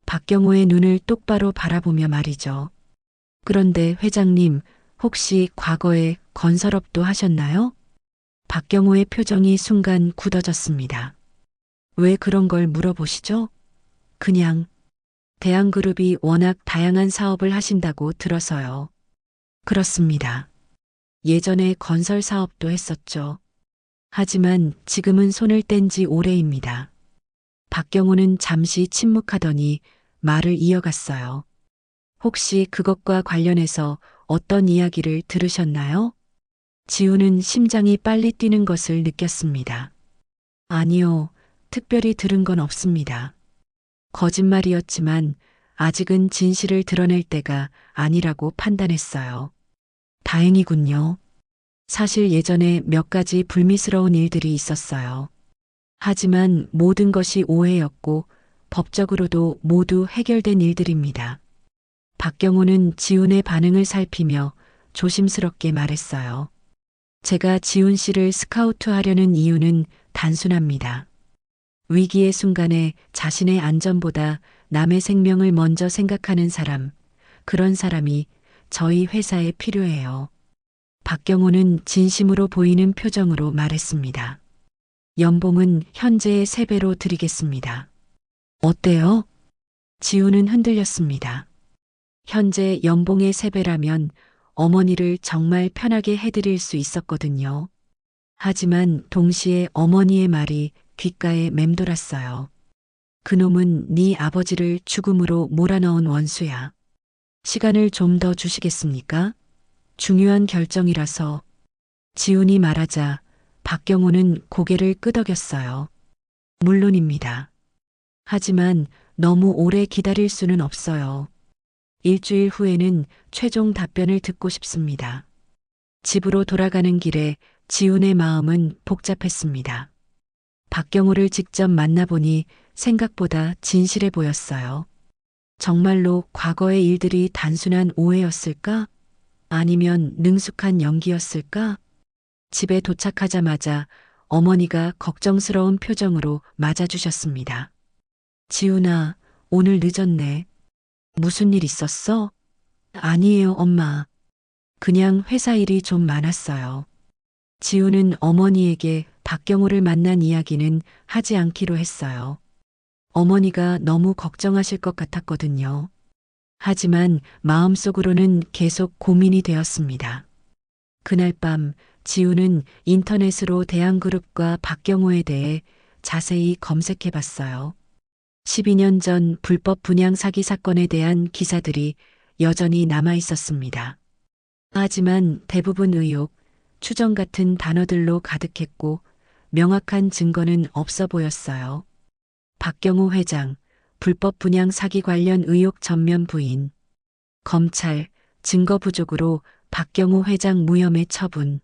B: 박경호의 눈을 똑바로 바라보며 말이죠. 그런데 회장님, 혹시 과거에 건설업도 하셨나요? 박경호의 표정이 순간 굳어졌습니다. 왜 그런 걸 물어보시죠? 그냥 대한그룹이 워낙 다양한 사업을 하신다고 들어서요. 그렇습니다. 예전에 건설 사업도 했었죠. 하지만 지금은 손을 뗀 지 오래입니다. 박경호는 잠시 침묵하더니 말을 이어갔어요. 혹시 그것과 관련해서 어떤 이야기를 들으셨나요? 지우는 심장이 빨리 뛰는 것을 느꼈습니다. 아니요, 특별히 들은 건 없습니다. 거짓말이었지만 아직은 진실을 드러낼 때가 아니라고 판단했어요. 다행이군요. 사실 예전에 몇 가지 불미스러운 일들이 있었어요. 하지만 모든 것이 오해였고 법적으로도 모두 해결된 일들입니다. 박경호는 지훈의 반응을 살피며 조심스럽게 말했어요. 제가 지훈 씨를 스카우트하려는 이유는 단순합니다. 위기의 순간에 자신의 안전보다 남의 생명을 먼저 생각하는 사람, 그런 사람이 저희 회사에 필요해요. 박경호는 진심으로 보이는 표정으로 말했습니다. 연봉은 현재의 3배로 드리겠습니다. 어때요? 지우는 흔들렸습니다. 현재 연봉의 3배라면 어머니를 정말 편하게 해드릴 수 있었거든요. 하지만 동시에 어머니의 말이 귓가에 맴돌았어요. 그놈은 네 아버지를 죽음으로 몰아넣은 원수야. 시간을 좀 더 주시겠습니까? 중요한 결정이라서. 지훈이 말하자 박경호는 고개를 끄덕였어요. 물론입니다. 하지만 너무 오래 기다릴 수는 없어요. 일주일 후에는 최종 답변을 듣고 싶습니다. 집으로 돌아가는 길에 지훈의 마음은 복잡했습니다. 박경호를 직접 만나보니 생각보다 진실해 보였어요. 정말로 과거의 일들이 단순한 오해였을까? 아니면 능숙한 연기였을까? 집에 도착하자마자 어머니가 걱정스러운 표정으로 맞아주셨습니다. 지훈아, 오늘 늦었네. 무슨 일 있었어? 아니에요, 엄마. 그냥 회사 일이 좀 많았어요. 지훈은 어머니에게 박경호를 만난 이야기는 하지 않기로 했어요. 어머니가 너무 걱정하실 것 같았거든요. 하지만 마음속으로는 계속 고민이 되었습니다. 그날 밤 지우는 인터넷으로 대한그룹과 박경호에 대해 자세히 검색해 봤어요. 12년 전 불법 분양 사기 사건에 대한 기사들이 여전히 남아 있었습니다. 하지만 대부분 의혹, 추정 같은 단어들로 가득했고 명확한 증거는 없어 보였어요. 박경호 회장, 불법 분양 사기 관련 의혹 전면 부인. 검찰, 증거 부족으로 박경호 회장 무혐의 처분.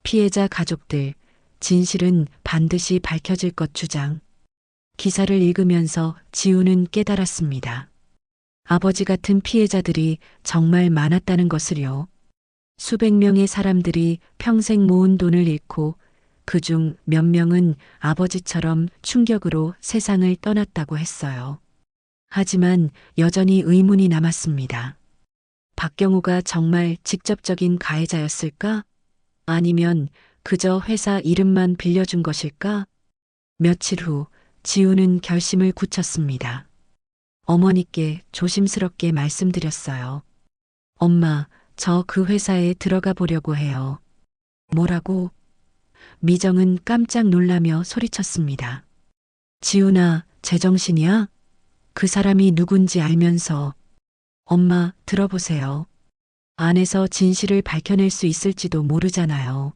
B: 피해자 가족들, 진실은 반드시 밝혀질 것 주장. 기사를 읽으면서 지우는 깨달았습니다. 아버지 같은 피해자들이 정말 많았다는 것을요. 수백 명의 사람들이 평생 모은 돈을 잃고 그중 몇 명은 아버지처럼 충격으로 세상을 떠났다고 했어요. 하지만 여전히 의문이 남았습니다. 박경호가 정말 직접적인 가해자였을까? 아니면 그저 회사 이름만 빌려준 것일까? 며칠 후 지우는 결심을 굳혔습니다. 어머니께 조심스럽게 말씀드렸어요. 엄마, 저 그 회사에 들어가 보려고 해요. 뭐라고? 미정은 깜짝 놀라며 소리쳤습니다. 지훈아, 제정신이야? 그 사람이 누군지 알면서. 엄마, 들어보세요. 안에서 진실을 밝혀낼 수 있을지도 모르잖아요.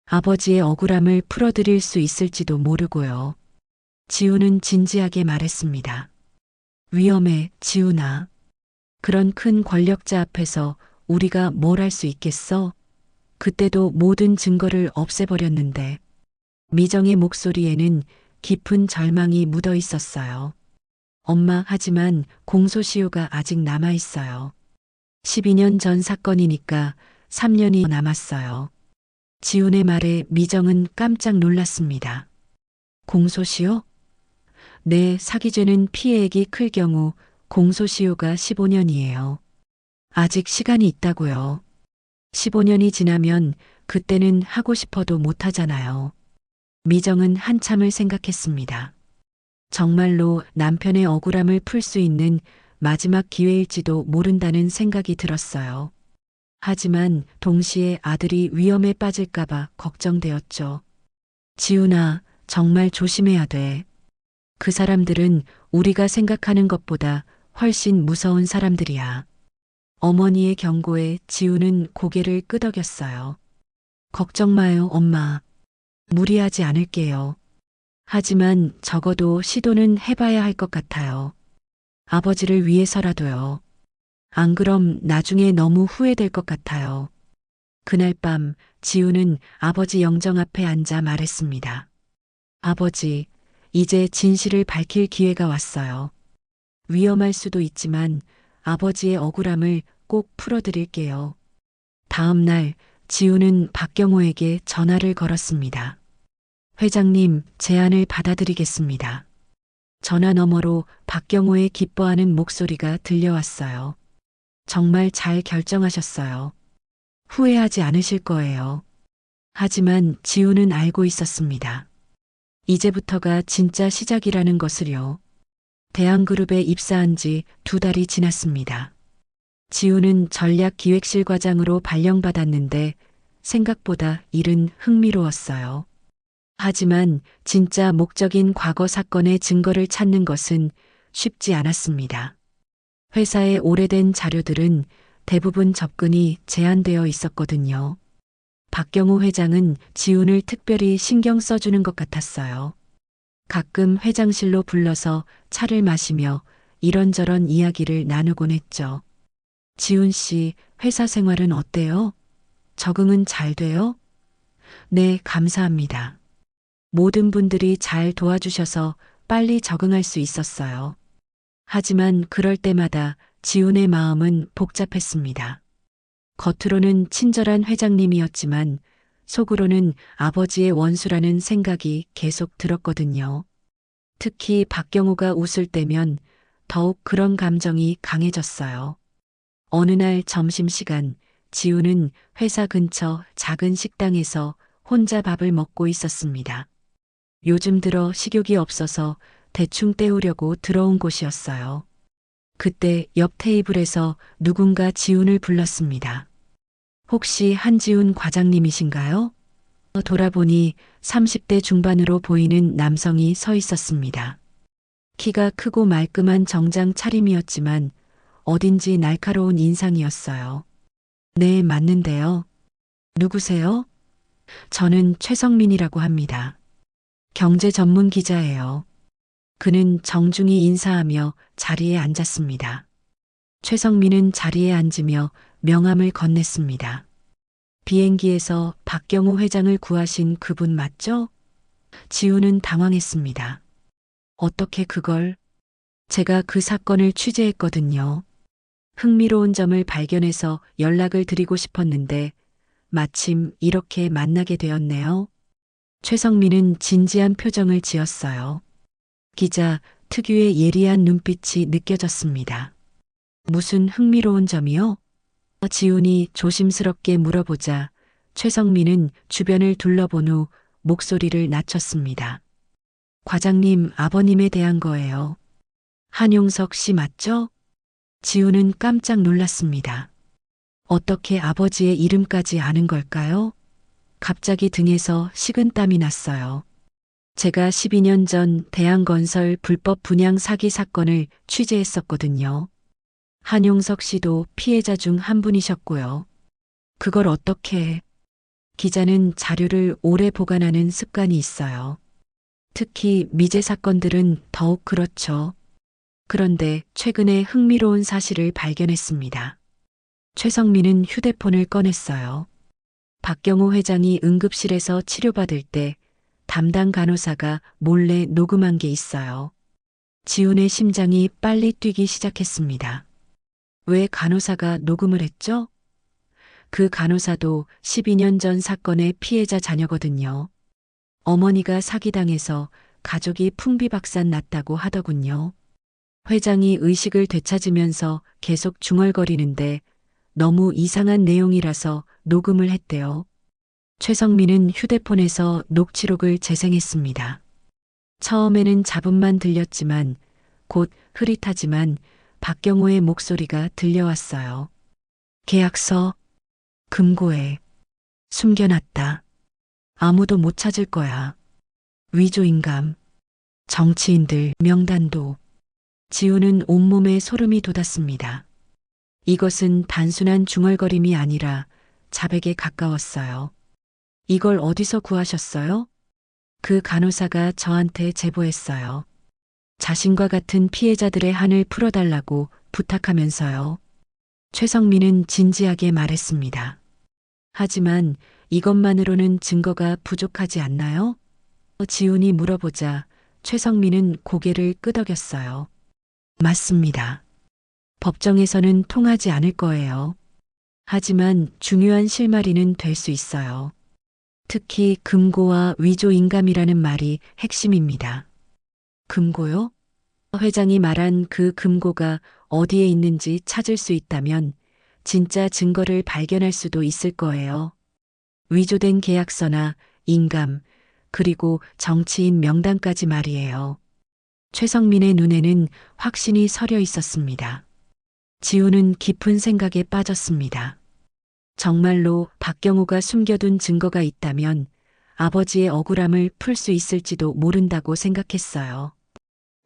B: 아버지의 억울함을 풀어드릴 수 있을지도 모르고요. 지훈은 진지하게 말했습니다. 위험해, 지훈아. 그런 큰 권력자 앞에서 우리가 뭘 할 수 있겠어? 그때도 모든 증거를 없애버렸는데. 미정의 목소리에는 깊은 절망이 묻어 있었어요. 엄마, 하지만 공소시효가 아직 남아 있어요. 12년 전 사건이니까 3년이 남았어요. 지훈의 말에 미정은 깜짝 놀랐습니다. 공소시효? 네, 사기죄는 피해액이 클 경우 공소시효가 15년이에요. 아직 시간이 있다고요. 15년이 지나면 그때는 하고 싶어도 못하잖아요. 미정은 한참을 생각했습니다. 정말로 남편의 억울함을 풀 수 있는 마지막 기회일지도 모른다는 생각이 들었어요. 하지만 동시에 아들이 위험에 빠질까봐 걱정되었죠. 지훈아, 정말 조심해야 돼. 그 사람들은 우리가 생각하는 것보다 훨씬 무서운 사람들이야. 어머니의 경고에 지우는 고개를 끄덕였어요. 걱정 마요, 엄마. 무리하지 않을게요. 하지만 적어도 시도는 해봐야 할 것 같아요. 아버지를 위해서라도요. 안 그럼 나중에 너무 후회될 것 같아요. 그날 밤 지우는 아버지 영정 앞에 앉아 말했습니다. 아버지, 이제 진실을 밝힐 기회가 왔어요. 위험할 수도 있지만 아버지의 억울함을 꼭 풀어드릴게요. 다음 날 지우는 박경호에게 전화를 걸었습니다. 회장님, 제안을 받아들이겠습니다. 전화 너머로 박경호의 기뻐하는 목소리가 들려왔어요. 정말 잘 결정하셨어요. 후회하지 않으실 거예요. 하지만 지우는 알고 있었습니다. 이제부터가 진짜 시작이라는 것을요. 대한그룹에 입사한 지 2달이 지났습니다. 지우는 전략기획실 과장으로 발령받았는데 생각보다 일은 흥미로웠어요. 하지만 진짜 목적인 과거 사건의 증거를 찾는 것은 쉽지 않았습니다. 회사의 오래된 자료들은 대부분 접근이 제한되어 있었거든요. 박경호 회장은 지훈을 특별히 신경 써주는 것 같았어요. 가끔 회장실로 불러서 차를 마시며 이런저런 이야기를 나누곤 했죠. 지훈 씨, 회사 생활은 어때요? 적응은 잘 돼요? 네, 감사합니다. 모든 분들이 잘 도와주셔서 빨리 적응할 수 있었어요. 하지만 그럴 때마다 지훈의 마음은 복잡했습니다. 겉으로는 친절한 회장님이었지만 속으로는 아버지의 원수라는 생각이 계속 들었거든요. 특히 박경호가 웃을 때면 더욱 그런 감정이 강해졌어요. 어느 날 점심시간 지훈은 회사 근처 작은 식당에서 혼자 밥을 먹고 있었습니다. 요즘 들어 식욕이 없어서 대충 때우려고 들어온 곳이었어요. 그때 옆 테이블에서 누군가 지훈을 불렀습니다. 혹시 한지훈 과장님이신가요? 돌아보니 30대 중반으로 보이는 남성이 서 있었습니다. 키가 크고 말끔한 정장 차림이었지만 어딘지 날카로운 인상이었어요. 네, 맞는데요. 누구세요? 저는 최성민이라고 합니다. 경제 전문 기자예요. 그는 정중히 인사하며 자리에 앉았습니다. 최성민은 자리에 앉으며 명함을 건넸습니다. 비행기에서 박경호 회장을 구하신 그분 맞죠? 지우는 당황했습니다. 어떻게 그걸? 제가 그 사건을 취재했거든요. 흥미로운 점을 발견해서 연락을 드리고 싶었는데 마침 이렇게 만나게 되었네요. 최성민은 진지한 표정을 지었어요. 기자 특유의 예리한 눈빛이 느껴졌습니다. 무슨 흥미로운 점이요? 지훈이 조심스럽게 물어보자 최성민은 주변을 둘러본 후 목소리를 낮췄습니다. 과장님 아버님에 대한 거예요. 한용석 씨 맞죠? 지훈은 깜짝 놀랐습니다. 어떻게 아버지의 이름까지 아는 걸까요? 갑자기 등에서 식은땀이 났어요. 제가 12년 전 대한건설 불법 분양 사기 사건을 취재했었거든요. 한용석 씨도 피해자 중 한 분이셨고요. 그걸 어떻게? 기자는 자료를 오래 보관하는 습관이 있어요. 특히 미제 사건들은 더욱 그렇죠. 그런데 최근에 흥미로운 사실을 발견했습니다. 최성민은 휴대폰을 꺼냈어요. 박경호 회장이 응급실에서 치료받을 때 담당 간호사가 몰래 녹음한 게 있어요. 지훈의 심장이 빨리 뛰기 시작했습니다. 왜 간호사가 녹음을 했죠? 그 간호사도 12년 전 사건의 피해자 자녀거든요. 어머니가 사기당해서 가족이 풍비박산 났다고 하더군요. 회장이 의식을 되찾으면서 계속 중얼거리는데 너무 이상한 내용이라서 녹음을 했대요. 최성민은 휴대폰에서 녹취록을 재생했습니다. 처음에는 잡음만 들렸지만 곧 흐릿하지만 박경호의 목소리가 들려왔어요. 계약서, 금고에 숨겨놨다. 아무도 못 찾을 거야. 위조인감, 정치인들 명단도. 지우는 온몸에 소름이 돋았습니다. 이것은 단순한 중얼거림이 아니라 자백에 가까웠어요. 이걸 어디서 구하셨어요? 그 간호사가 저한테 제보했어요. 자신과 같은 피해자들의 한을 풀어달라고 부탁하면서요. 최성민은 진지하게 말했습니다. 하지만 이것만으로는 증거가 부족하지 않나요? 지훈이 물어보자 최성민은 고개를 끄덕였어요. 맞습니다. 법정에서는 통하지 않을 거예요. 하지만 중요한 실마리는 될 수 있어요. 특히 금고와 위조인감이라는 말이 핵심입니다. 금고요? 회장이 말한 그 금고가 어디에 있는지 찾을 수 있다면 진짜 증거를 발견할 수도 있을 거예요. 위조된 계약서나 인감, 그리고 정치인 명단까지 말이에요. 최성민의 눈에는 확신이 서려 있었습니다. 지우는 깊은 생각에 빠졌습니다. 정말로 박경호가 숨겨둔 증거가 있다면 아버지의 억울함을 풀 수 있을지도 모른다고 생각했어요.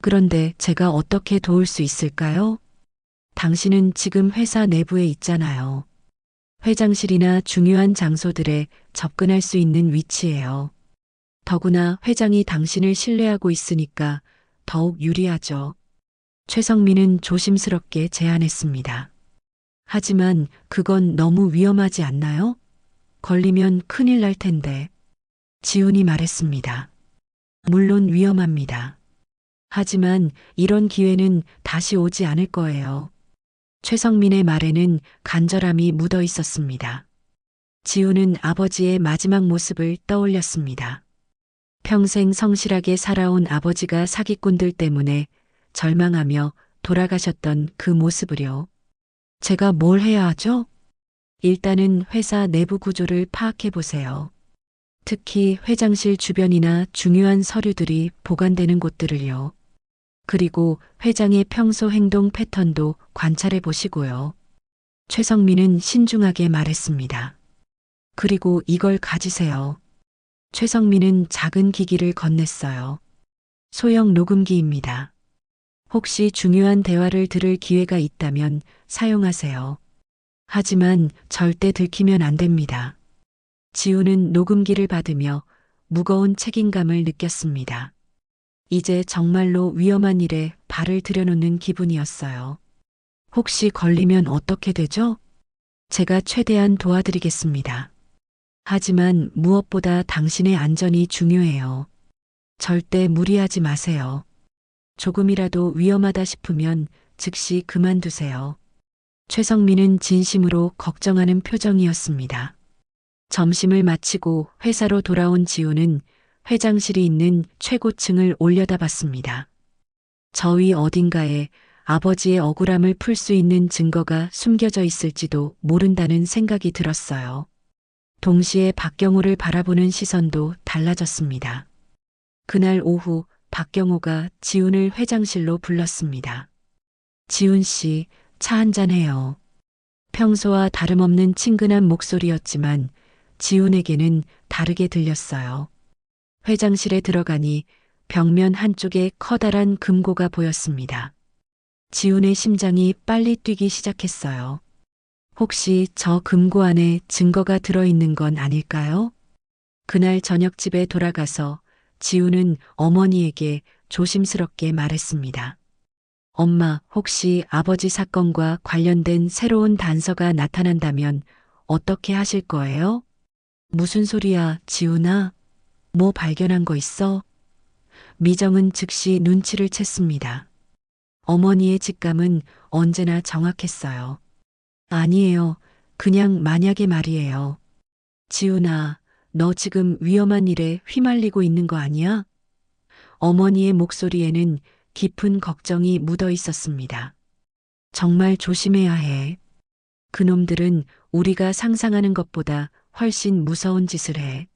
B: 그런데 제가 어떻게 도울 수 있을까요? 당신은 지금 회사 내부에 있잖아요. 회장실이나 중요한 장소들에 접근할 수 있는 위치예요. 더구나 회장이 당신을 신뢰하고 있으니까 더욱 유리하죠. 최성민은 조심스럽게 제안했습니다. 하지만 그건 너무 위험하지 않나요? 걸리면 큰일 날 텐데. 지훈이 말했습니다. 물론 위험합니다. 하지만 이런 기회는 다시 오지 않을 거예요. 최성민의 말에는 간절함이 묻어 있었습니다. 지훈은 아버지의 마지막 모습을 떠올렸습니다. 평생 성실하게 살아온 아버지가 사기꾼들 때문에 절망하며 돌아가셨던 그 모습을요. 제가 뭘 해야 하죠? 일단은 회사 내부 구조를 파악해 보세요. 특히 회장실 주변이나 중요한 서류들이 보관되는 곳들을요. 그리고 회장의 평소 행동 패턴도 관찰해 보시고요. 최성민은 신중하게 말했습니다. 그리고 이걸 가지세요. 최성민은 작은 기기를 건넸어요. 소형 녹음기입니다. 혹시 중요한 대화를 들을 기회가 있다면 사용하세요. 하지만 절대 들키면 안 됩니다. 지우는 녹음기를 받으며 무거운 책임감을 느꼈습니다. 이제 정말로 위험한 일에 발을 들여놓는 기분이었어요. 혹시 걸리면 어떻게 되죠? 제가 최대한 도와드리겠습니다. 하지만 무엇보다 당신의 안전이 중요해요. 절대 무리하지 마세요. 조금이라도 위험하다 싶으면 즉시 그만두세요. 최성민은 진심으로 걱정하는 표정이었습니다. 점심을 마치고 회사로 돌아온 지우는 회장실이 있는 최고층을 올려다봤습니다. 저 위 어딘가에 아버지의 억울함을 풀 수 있는 증거가 숨겨져 있을지도 모른다는 생각이 들었어요. 동시에 박경호를 바라보는 시선도 달라졌습니다. 그날 오후 박경호가 지훈을 회장실로 불렀습니다. 지훈 씨, 차 한잔 해요. 평소와 다름없는 친근한 목소리였지만 지훈에게는 다르게 들렸어요. 회장실에 들어가니 벽면 한쪽에 커다란 금고가 보였습니다. 지훈의 심장이 빨리 뛰기 시작했어요. 혹시 저 금고 안에 증거가 들어있는 건 아닐까요? 그날 저녁 집에 돌아가서 지훈은 어머니에게 조심스럽게 말했습니다. 엄마, 혹시 아버지 사건과 관련된 새로운 단서가 나타난다면 어떻게 하실 거예요? 무슨 소리야, 지훈아? 뭐 발견한 거 있어? 미정은 즉시 눈치를 챘습니다. 어머니의 직감은 언제나 정확했어요. 아니에요. 그냥 만약에 말이에요. 지훈아, 너 지금 위험한 일에 휘말리고 있는 거 아니야? 어머니의 목소리에는 깊은 걱정이 묻어 있었습니다. 정말 조심해야 해. 그놈들은 우리가 상상하는 것보다 훨씬 무서운 짓을 해.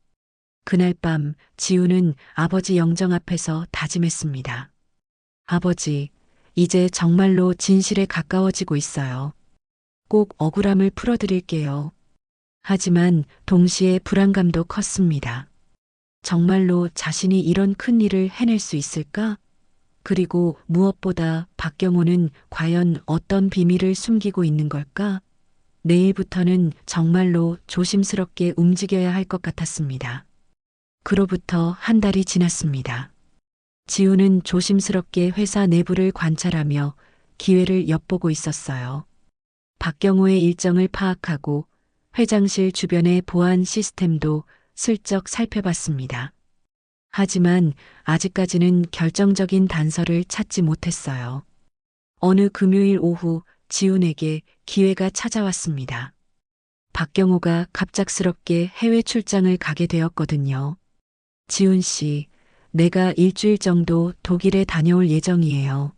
B: 그날 밤 지우는 아버지 영정 앞에서 다짐했습니다. 아버지, 이제 정말로 진실에 가까워지고 있어요. 꼭 억울함을 풀어드릴게요. 하지만 동시에 불안감도 컸습니다. 정말로 자신이 이런 큰 일을 해낼 수 있을까? 그리고 무엇보다 박경호는 과연 어떤 비밀을 숨기고 있는 걸까? 내일부터는 정말로 조심스럽게 움직여야 할 것 같았습니다. 그로부터 한 달이 지났습니다. 지우는 조심스럽게 회사 내부를 관찰하며 기회를 엿보고 있었어요. 박경호의 일정을 파악하고 회장실 주변의 보안 시스템도 슬쩍 살펴봤습니다. 하지만 아직까지는 결정적인 단서를 찾지 못했어요. 어느 금요일 오후 지훈에게 기회가 찾아왔습니다. 박경호가 갑작스럽게 해외 출장을 가게 되었거든요. 지훈 씨, 내가 일주일 정도 독일에 다녀올 예정이에요.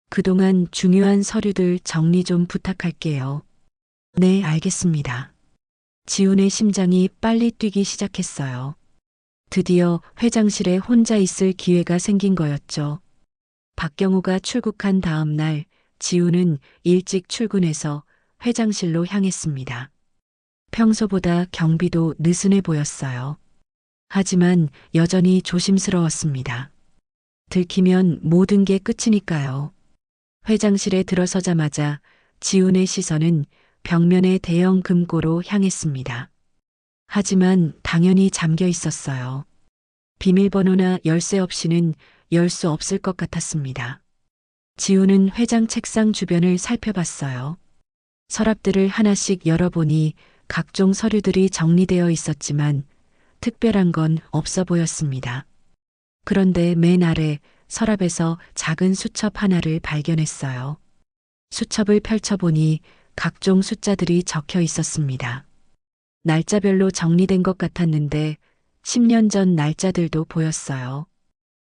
B: 그동안 중요한 서류들 정리 좀 부탁할게요. 네, 알겠습니다. 지훈의 심장이 빨리 뛰기 시작했어요. 드디어 회장실에 혼자 있을 기회가 생긴 거였죠. 박경호가 출국한 다음 날 지훈은 일찍 출근해서 회장실로 향했습니다. 평소보다 경비도 느슨해 보였어요. 하지만 여전히 조심스러웠습니다. 들키면 모든 게 끝이니까요. 회장실에 들어서자마자 지훈의 시선은 벽면의 대형 금고로 향했습니다. 하지만 당연히 잠겨 있었어요. 비밀번호나 열쇠 없이는 열 수 없을 것 같았습니다. 지훈은 회장 책상 주변을 살펴봤어요. 서랍들을 하나씩 열어보니 각종 서류들이 정리되어 있었지만 특별한 건 없어 보였습니다. 그런데 맨 아래 서랍에서 작은 수첩 하나를 발견했어요. 수첩을 펼쳐보니 각종 숫자들이 적혀 있었습니다. 날짜별로 정리된 것 같았는데 10년 전 날짜들도 보였어요.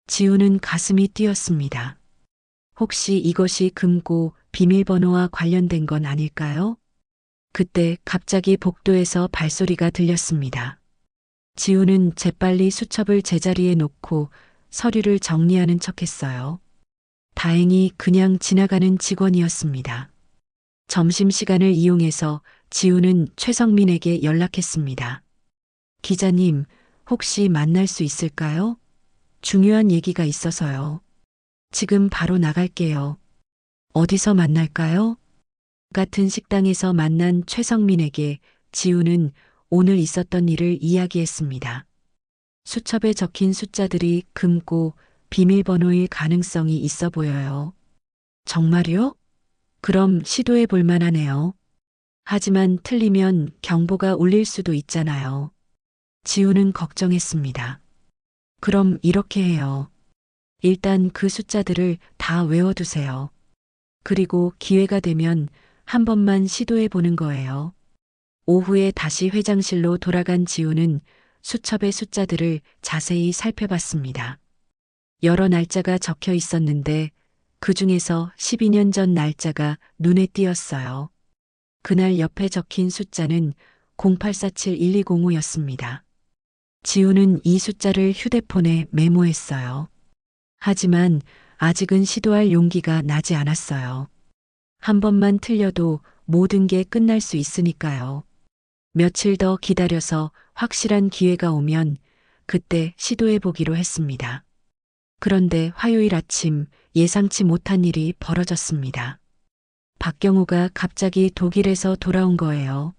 B: 지우는 가슴이 뛰었습니다. 혹시 이것이 금고 비밀번호와 관련된 건 아닐까요? 그때 갑자기 복도에서 발소리가 들렸습니다. 지우는 재빨리 수첩을 제자리에 놓고 서류를 정리하는 척했어요. 다행히 그냥 지나가는 직원이었습니다. 점심시간을 이용해서 지우는 최성민에게 연락했습니다. 기자님, 혹시 만날 수 있을까요? 중요한 얘기가 있어서요. 지금 바로 나갈게요. 어디서 만날까요? 같은 식당에서 만난 최성민에게 지우는 오늘 있었던 일을 이야기했습니다. 수첩에 적힌 숫자들이 금고 비밀번호일 가능성이 있어 보여요. 정말요? 그럼 시도해 볼 만하네요. 하지만 틀리면 경보가 울릴 수도 있잖아요. 지우는 걱정했습니다. 그럼 이렇게 해요. 일단 그 숫자들을 다 외워두세요. 그리고 기회가 되면 한 번만 시도해 보는 거예요. 오후에 다시 회장실로 돌아간 지우는 수첩의 숫자들을 자세히 살펴봤습니다. 여러 날짜가 적혀 있었는데 그 중에서 12년 전 날짜가 눈에 띄었어요. 그날 옆에 적힌 숫자는 0847-120였습니다. 지우는 이 숫자를 휴대폰에 메모했어요. 하지만 아직은 시도할 용기가 나지 않았어요. 한 번만 틀려도 모든 게 끝날 수 있으니까요. 며칠 더 기다려서 확실한 기회가 오면 그때 시도해 보기로 했습니다. 그런데 화요일 아침 예상치 못한 일이 벌어졌습니다. 박경호가 갑자기 독일에서 돌아온 거예요.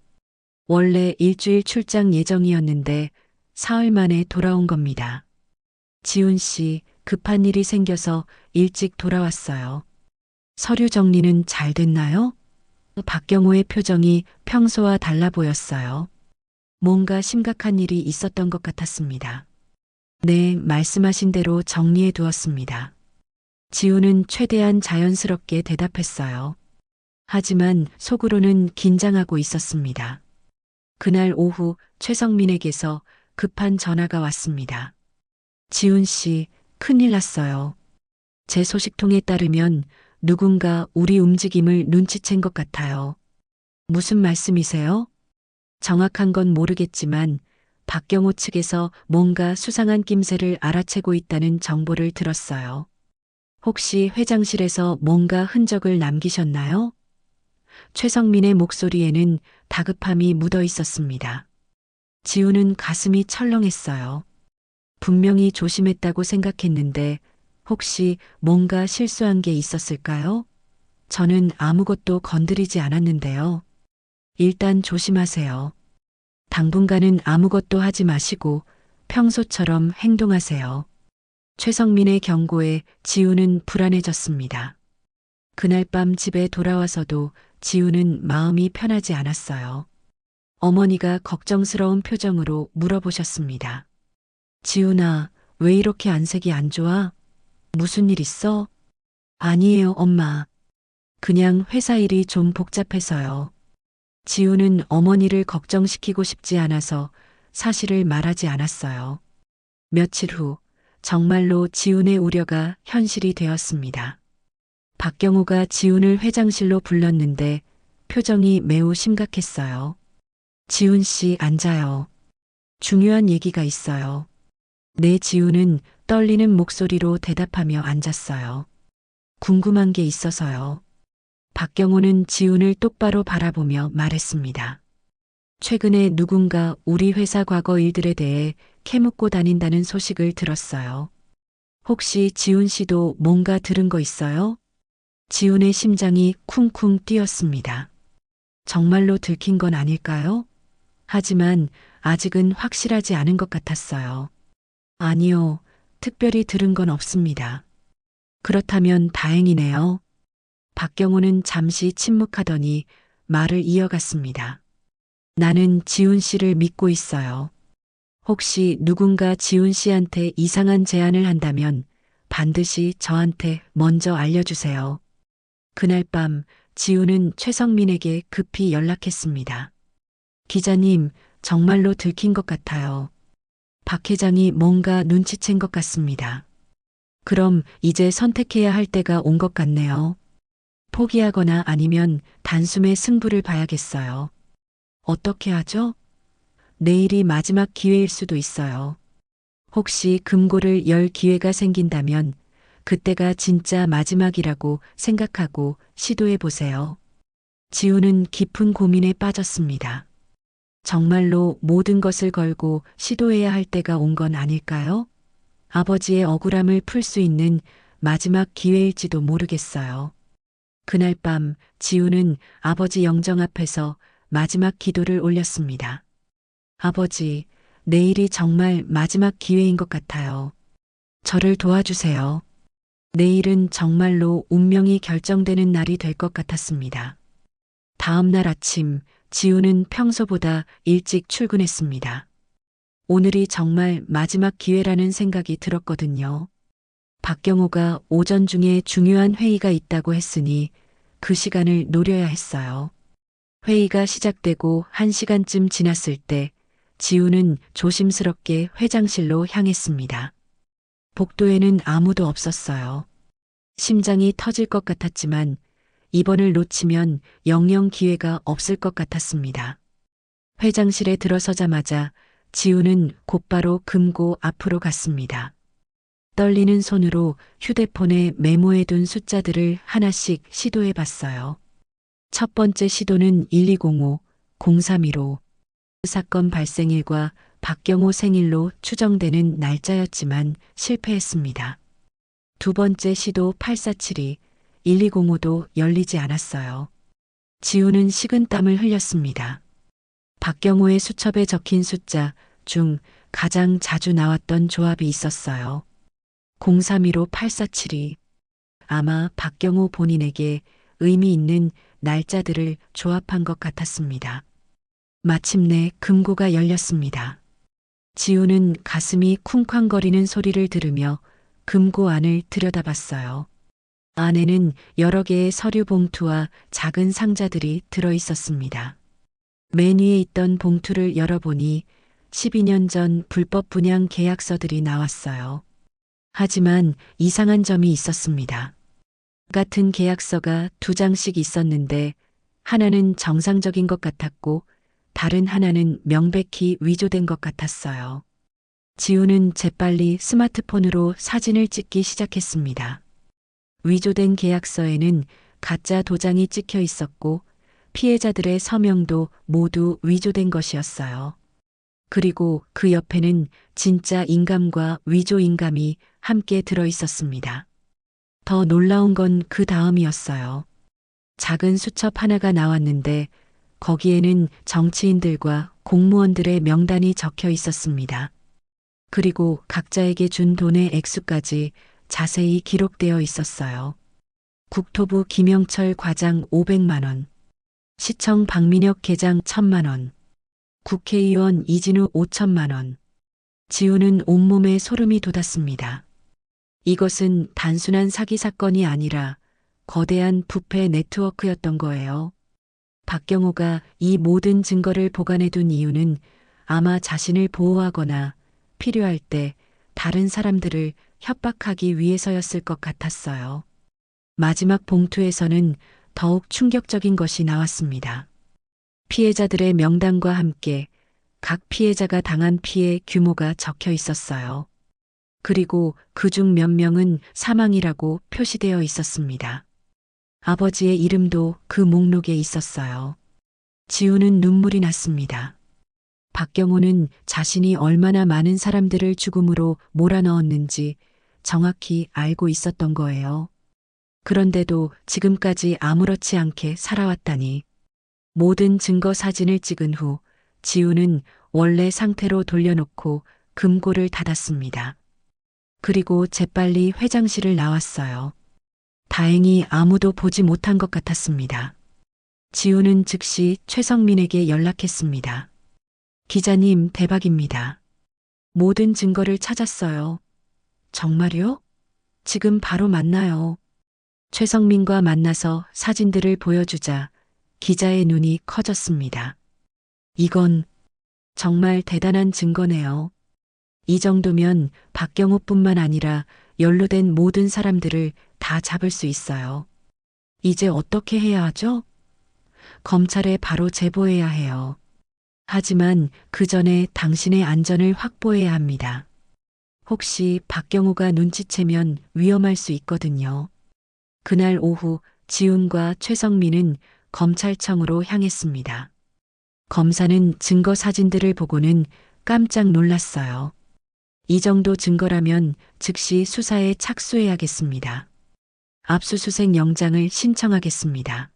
B: 원래 일주일 출장 예정이었는데 사흘 만에 돌아온 겁니다. 지훈 씨, 급한 일이 생겨서 일찍 돌아왔어요. 서류 정리는 잘 됐나요? 박경호의 표정이 평소와 달라 보였어요. 뭔가 심각한 일이 있었던 것 같았습니다. 네, 말씀하신 대로 정리해 두었습니다. 지우는 최대한 자연스럽게 대답했어요. 하지만 속으로는 긴장하고 있었습니다. 그날 오후 최성민에게서 급한 전화가 왔습니다. 지훈 씨, 큰일 났어요. 제 소식통에 따르면 누군가 우리 움직임을 눈치챈 것 같아요. 무슨 말씀이세요? 정확한 건 모르겠지만 박경호 측에서 뭔가 수상한 낌새를 알아채고 있다는 정보를 들었어요. 혹시 회장실에서 뭔가 흔적을 남기셨나요? 최성민의 목소리에는 다급함이 묻어 있었습니다. 지우는 가슴이 철렁했어요. 분명히 조심했다고 생각했는데 혹시 뭔가 실수한 게 있었을까요? 저는 아무것도 건드리지 않았는데요. 일단 조심하세요. 당분간은 아무것도 하지 마시고 평소처럼 행동하세요. 최성민의 경고에 지우는 불안해졌습니다. 그날 밤 집에 돌아와서도 지우는 마음이 편하지 않았어요. 어머니가 걱정스러운 표정으로 물어보셨습니다. 지우나, 왜 이렇게 안색이 안 좋아? 무슨 일 있어? 아니에요, 엄마. 그냥 회사 일이 좀 복잡해서요. 지우는 어머니를 걱정시키고 싶지 않아서 사실을 말하지 않았어요. 며칠 후, 정말로 지훈의 우려가 현실이 되었습니다. 박경호가 지훈을 회장실로 불렀는데 표정이 매우 심각했어요. 지훈 씨, 앉아요. 중요한 얘기가 있어요. 네, 지훈은 떨리는 목소리로 대답하며 앉았어요. 궁금한 게 있어서요. 박경호는 지훈을 똑바로 바라보며 말했습니다. 최근에 누군가 우리 회사 과거 일들에 대해 캐묻고 다닌다는 소식을 들었어요. 혹시 지훈 씨도 뭔가 들은 거 있어요? 지훈의 심장이 쿵쿵 뛰었습니다. 정말로 들킨 건 아닐까요? 하지만 아직은 확실하지 않은 것 같았어요. 아니요, 특별히 들은 건 없습니다. 그렇다면 다행이네요. 박경호는 잠시 침묵하더니 말을 이어갔습니다. 나는 지훈 씨를 믿고 있어요. 혹시 누군가 지훈 씨한테 이상한 제안을 한다면 반드시 저한테 먼저 알려주세요. 그날 밤 지훈은 최성민에게 급히 연락했습니다. 기자님, 정말로 들킨 것 같아요. 박 회장이 뭔가 눈치챈 것 같습니다. 그럼 이제 선택해야 할 때가 온 것 같네요. 포기하거나 아니면 단숨에 승부를 봐야겠어요. 어떻게 하죠? 내일이 마지막 기회일 수도 있어요. 혹시 금고를 열 기회가 생긴다면 그때가 진짜 마지막이라고 생각하고 시도해 보세요. 지우는 깊은 고민에 빠졌습니다. 정말로 모든 것을 걸고 시도해야 할 때가 온 건 아닐까요? 아버지의 억울함을 풀 수 있는 마지막 기회일지도 모르겠어요. 그날 밤 지우는 아버지 영정 앞에서 마지막 기도를 올렸습니다. 아버지, 내일이 정말 마지막 기회인 것 같아요. 저를 도와주세요. 내일은 정말로 운명이 결정되는 날이 될 것 같았습니다. 다음 날 아침, 지우는 평소보다 일찍 출근했습니다. 오늘이 정말 마지막 기회라는 생각이 들었거든요. 박경호가 오전 중에 중요한 회의가 있다고 했으니 그 시간을 노려야 했어요. 회의가 시작되고 1시간쯤 지났을 때 지우는 조심스럽게 회장실로 향했습니다. 복도에는 아무도 없었어요. 심장이 터질 것 같았지만 이번을 놓치면 영영 기회가 없을 것 같았습니다. 회장실에 들어서자마자 지우는 곧바로 금고 앞으로 갔습니다. 떨리는 손으로 휴대폰에 메모해둔 숫자들을 하나씩 시도해 봤어요. 첫 번째 시도는 1205, 0315. 사건 발생일과 박경호 생일로 추정되는 날짜였지만 실패했습니다. 두 번째 시도 8472, 1205도 열리지 않았어요. 지우는 식은땀을 흘렸습니다. 박경호의 수첩에 적힌 숫자 중 가장 자주 나왔던 조합이 있었어요. 0315 8472. 아마 박경호 본인에게 의미 있는 날짜들을 조합한 것 같았습니다. 마침내 금고가 열렸습니다. 지우는 가슴이 쿵쾅거리는 소리를 들으며 금고 안을 들여다봤어요. 안에는 여러 개의 서류 봉투와 작은 상자들이 들어 있었습니다. 맨 위에 있던 봉투를 열어보니 12년 전 불법 분양 계약서들이 나왔어요. 하지만 이상한 점이 있었습니다. 같은 계약서가 2장씩 있었는데 하나는 정상적인 것 같았고 다른 하나는 명백히 위조된 것 같았어요. 지우는 재빨리 스마트폰으로 사진을 찍기 시작했습니다. 위조된 계약서에는 가짜 도장이 찍혀 있었고 피해자들의 서명도 모두 위조된 것이었어요. 그리고 그 옆에는 진짜 인감과 위조 인감이 함께 들어 있었습니다. 더 놀라운 건 그 다음이었어요. 작은 수첩 하나가 나왔는데 거기에는 정치인들과 공무원들의 명단이 적혀 있었습니다. 그리고 각자에게 준 돈의 액수까지 자세히 기록되어 있었어요. 국토부 김영철 과장 500만 원, 시청 박민혁 계장 1000만 원, 국회의원 이진우 5천만 원. 지우는 온몸에 소름이 돋았습니다. 이것은 단순한 사기 사건이 아니라 거대한 부패 네트워크였던 거예요. 박경호가 이 모든 증거를 보관해둔 이유는 아마 자신을 보호하거나 필요할 때 다른 사람들을 협박하기 위해서였을 것 같았어요. 마지막 봉투에서는 더욱 충격적인 것이 나왔습니다. 피해자들의 명단과 함께 각 피해자가 당한 피해 규모가 적혀 있었어요. 그리고 그중 몇 명은 사망이라고 표시되어 있었습니다. 아버지의 이름도 그 목록에 있었어요. 지우는 눈물이 났습니다. 박경호는 자신이 얼마나 많은 사람들을 죽음으로 몰아넣었는지 정확히 알고 있었던 거예요. 그런데도 지금까지 아무렇지 않게 살아왔다니. 모든 증거 사진을 찍은 후 지우는 원래 상태로 돌려놓고 금고를 닫았습니다. 그리고 재빨리 회장실을 나왔어요. 다행히 아무도 보지 못한 것 같았습니다. 지우는 즉시 최성민에게 연락했습니다. 기자님, 대박입니다. 모든 증거를 찾았어요. 정말요? 지금 바로 만나요. 최성민과 만나서 사진들을 보여주자 기자의 눈이 커졌습니다. 이건 정말 대단한 증거네요. 이 정도면 박경호뿐만 아니라 연루된 모든 사람들을 다 잡을 수 있어요. 이제 어떻게 해야 하죠? 검찰에 바로 제보해야 해요. 하지만 그 전에 당신의 안전을 확보해야 합니다. 혹시 박경호가 눈치채면 위험할 수 있거든요. 그날 오후 지훈과 최성민은 검찰청으로 향했습니다. 검사는 증거 사진들을 보고는 깜짝 놀랐어요. 이 정도 증거라면 즉시 수사에 착수해야겠습니다. 압수수색 영장을 신청하겠습니다.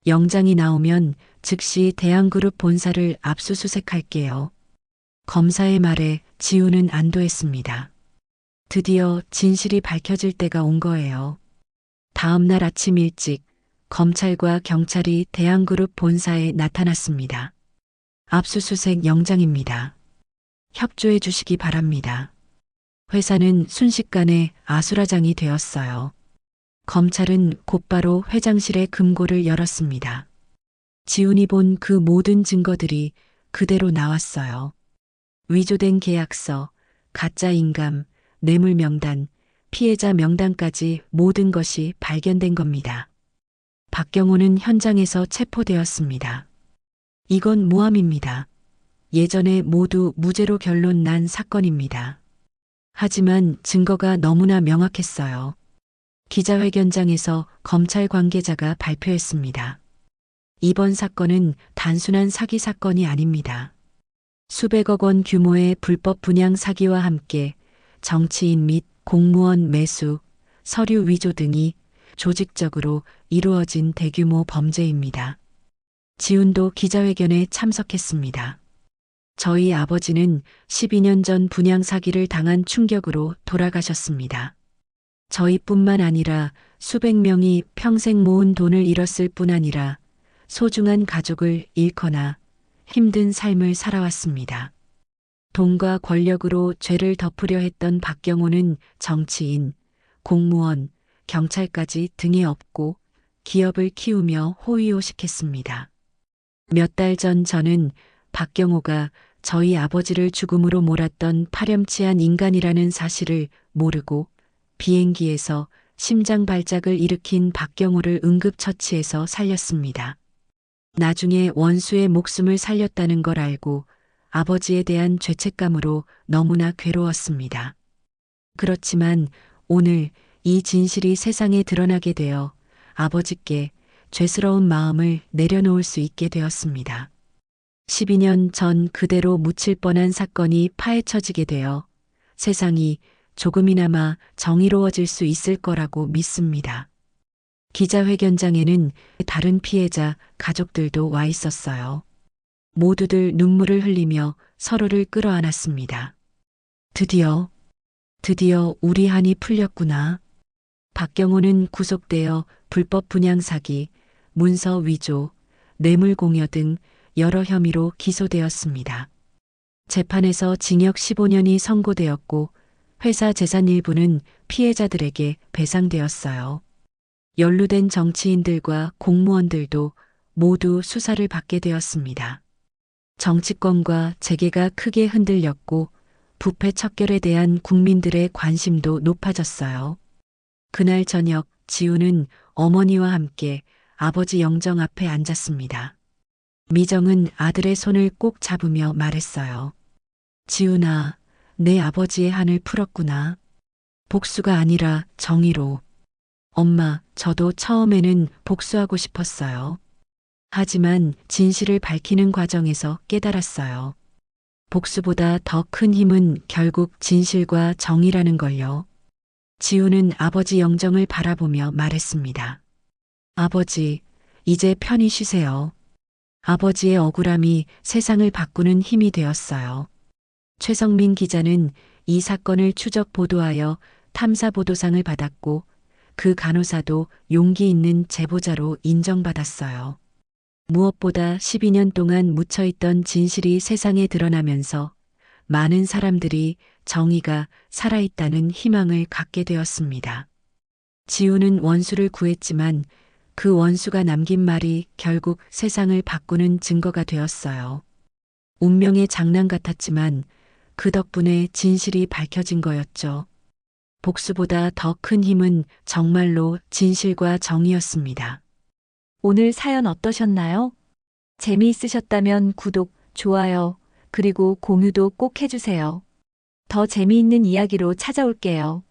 B: 영장이 나오면 즉시 대한그룹 본사를 압수수색할게요. 검사의 말에 지우는 안도했습니다. 드디어 진실이 밝혀질 때가 온 거예요. 다음 날 아침 일찍 검찰과 경찰이 대한그룹 본사에 나타났습니다. 압수수색 영장입니다. 협조해 주시기 바랍니다. 회사는 순식간에 아수라장이 되었어요. 검찰은 곧바로 회장실의 금고를 열었습니다. 지훈이 본 그 모든 증거들이 그대로 나왔어요. 위조된 계약서, 가짜 인감, 뇌물 명단, 피해자 명단까지 모든 것이 발견된 겁니다. 박경호는 현장에서 체포되었습니다. 이건 모함입니다. 예전에 모두 무죄로 결론 난 사건입니다. 하지만 증거가 너무나 명확했어요. 기자회견장에서 검찰 관계자가 발표했습니다. 이번 사건은 단순한 사기 사건이 아닙니다. 수백억 원 규모의 불법 분양 사기와 함께 정치인 및 공무원 매수, 서류 위조 등이 조직적으로 이루어진 대규모 범죄입니다. 지훈도 기자회견에 참석했습니다. 저희 아버지는 12년 전 분양 사기를 당한 충격으로 돌아가셨습니다. 저희뿐만 아니라 수백 명이 평생 모은 돈을 잃었을 뿐 아니라 소중한 가족을 잃거나 힘든 삶을 살아왔습니다. 돈과 권력으로 죄를 덮으려 했던 박경호는 정치인, 공무원, 경찰까지 등에 업고 기업을 키우며 호의호식했습니다. 몇 달 전 저는 박경호가 저희 아버지를 죽음으로 몰았던 파렴치한 인간이라는 사실을 모르고 비행기에서 심장 발작을 일으킨 박경호를 응급처치해서 살렸습니다. 나중에 원수의 목숨을 살렸다는 걸 알고 아버지에 대한 죄책감으로 너무나 괴로웠습니다. 그렇지만 오늘 이 진실이 세상에 드러나게 되어 아버지께 죄스러운 마음을 내려놓을 수 있게 되었습니다. 12년 전 그대로 묻힐 뻔한 사건이 파헤쳐지게 되어 세상이 조금이나마 정의로워질 수 있을 거라고 믿습니다. 기자회견장에는 다른 피해자 가족들도 와 있었어요. 모두들 눈물을 흘리며 서로를 끌어안았습니다. 드디어 우리 한이 풀렸구나. 박경호는 구속되어 불법 분양 사기, 문서 위조, 뇌물 공여 등 여러 혐의로 기소되었습니다. 재판에서 징역 15년이 선고되었고 회사 재산 일부는 피해자들에게 배상되었어요. 연루된 정치인들과 공무원들도 모두 수사를 받게 되었습니다. 정치권과 재계가 크게 흔들렸고 부패 척결에 대한 국민들의 관심도 높아졌어요. 그날 저녁 지훈은 어머니와 함께 아버지 영정 앞에 앉았습니다. 미정은 아들의 손을 꼭 잡으며 말했어요. 지훈아, 내 아버지의 한을 풀었구나. 복수가 아니라 정의로. 엄마, 저도 처음에는 복수하고 싶었어요. 하지만 진실을 밝히는 과정에서 깨달았어요. 복수보다 더 큰 힘은 결국 진실과 정의라는 걸요. 지훈은 아버지 영정을 바라보며 말했습니다. 아버지, 이제 편히 쉬세요. 아버지의 억울함이 세상을 바꾸는 힘이 되었어요. 최성민 기자는 이 사건을 추적 보도하여 탐사보도상을 받았고 그 간호사도 용기 있는 제보자로 인정받았어요. 무엇보다 12년 동안 묻혀있던 진실이 세상에 드러나면서 많은 사람들이 정의가 살아있다는 희망을 갖게 되었습니다. 지훈은 원수를 구했지만 그 원수가 남긴 말이 결국 세상을 바꾸는 증거가 되었어요. 운명의 장난 같았지만 그 덕분에 진실이 밝혀진 거였죠. 복수보다 더 큰 힘은 정말로 진실과 정의였습니다.
D: 오늘 사연 어떠셨나요? 재미있으셨다면 구독, 좋아요, 그리고 공유도 꼭 해주세요. 더 재미있는 이야기로 찾아올게요.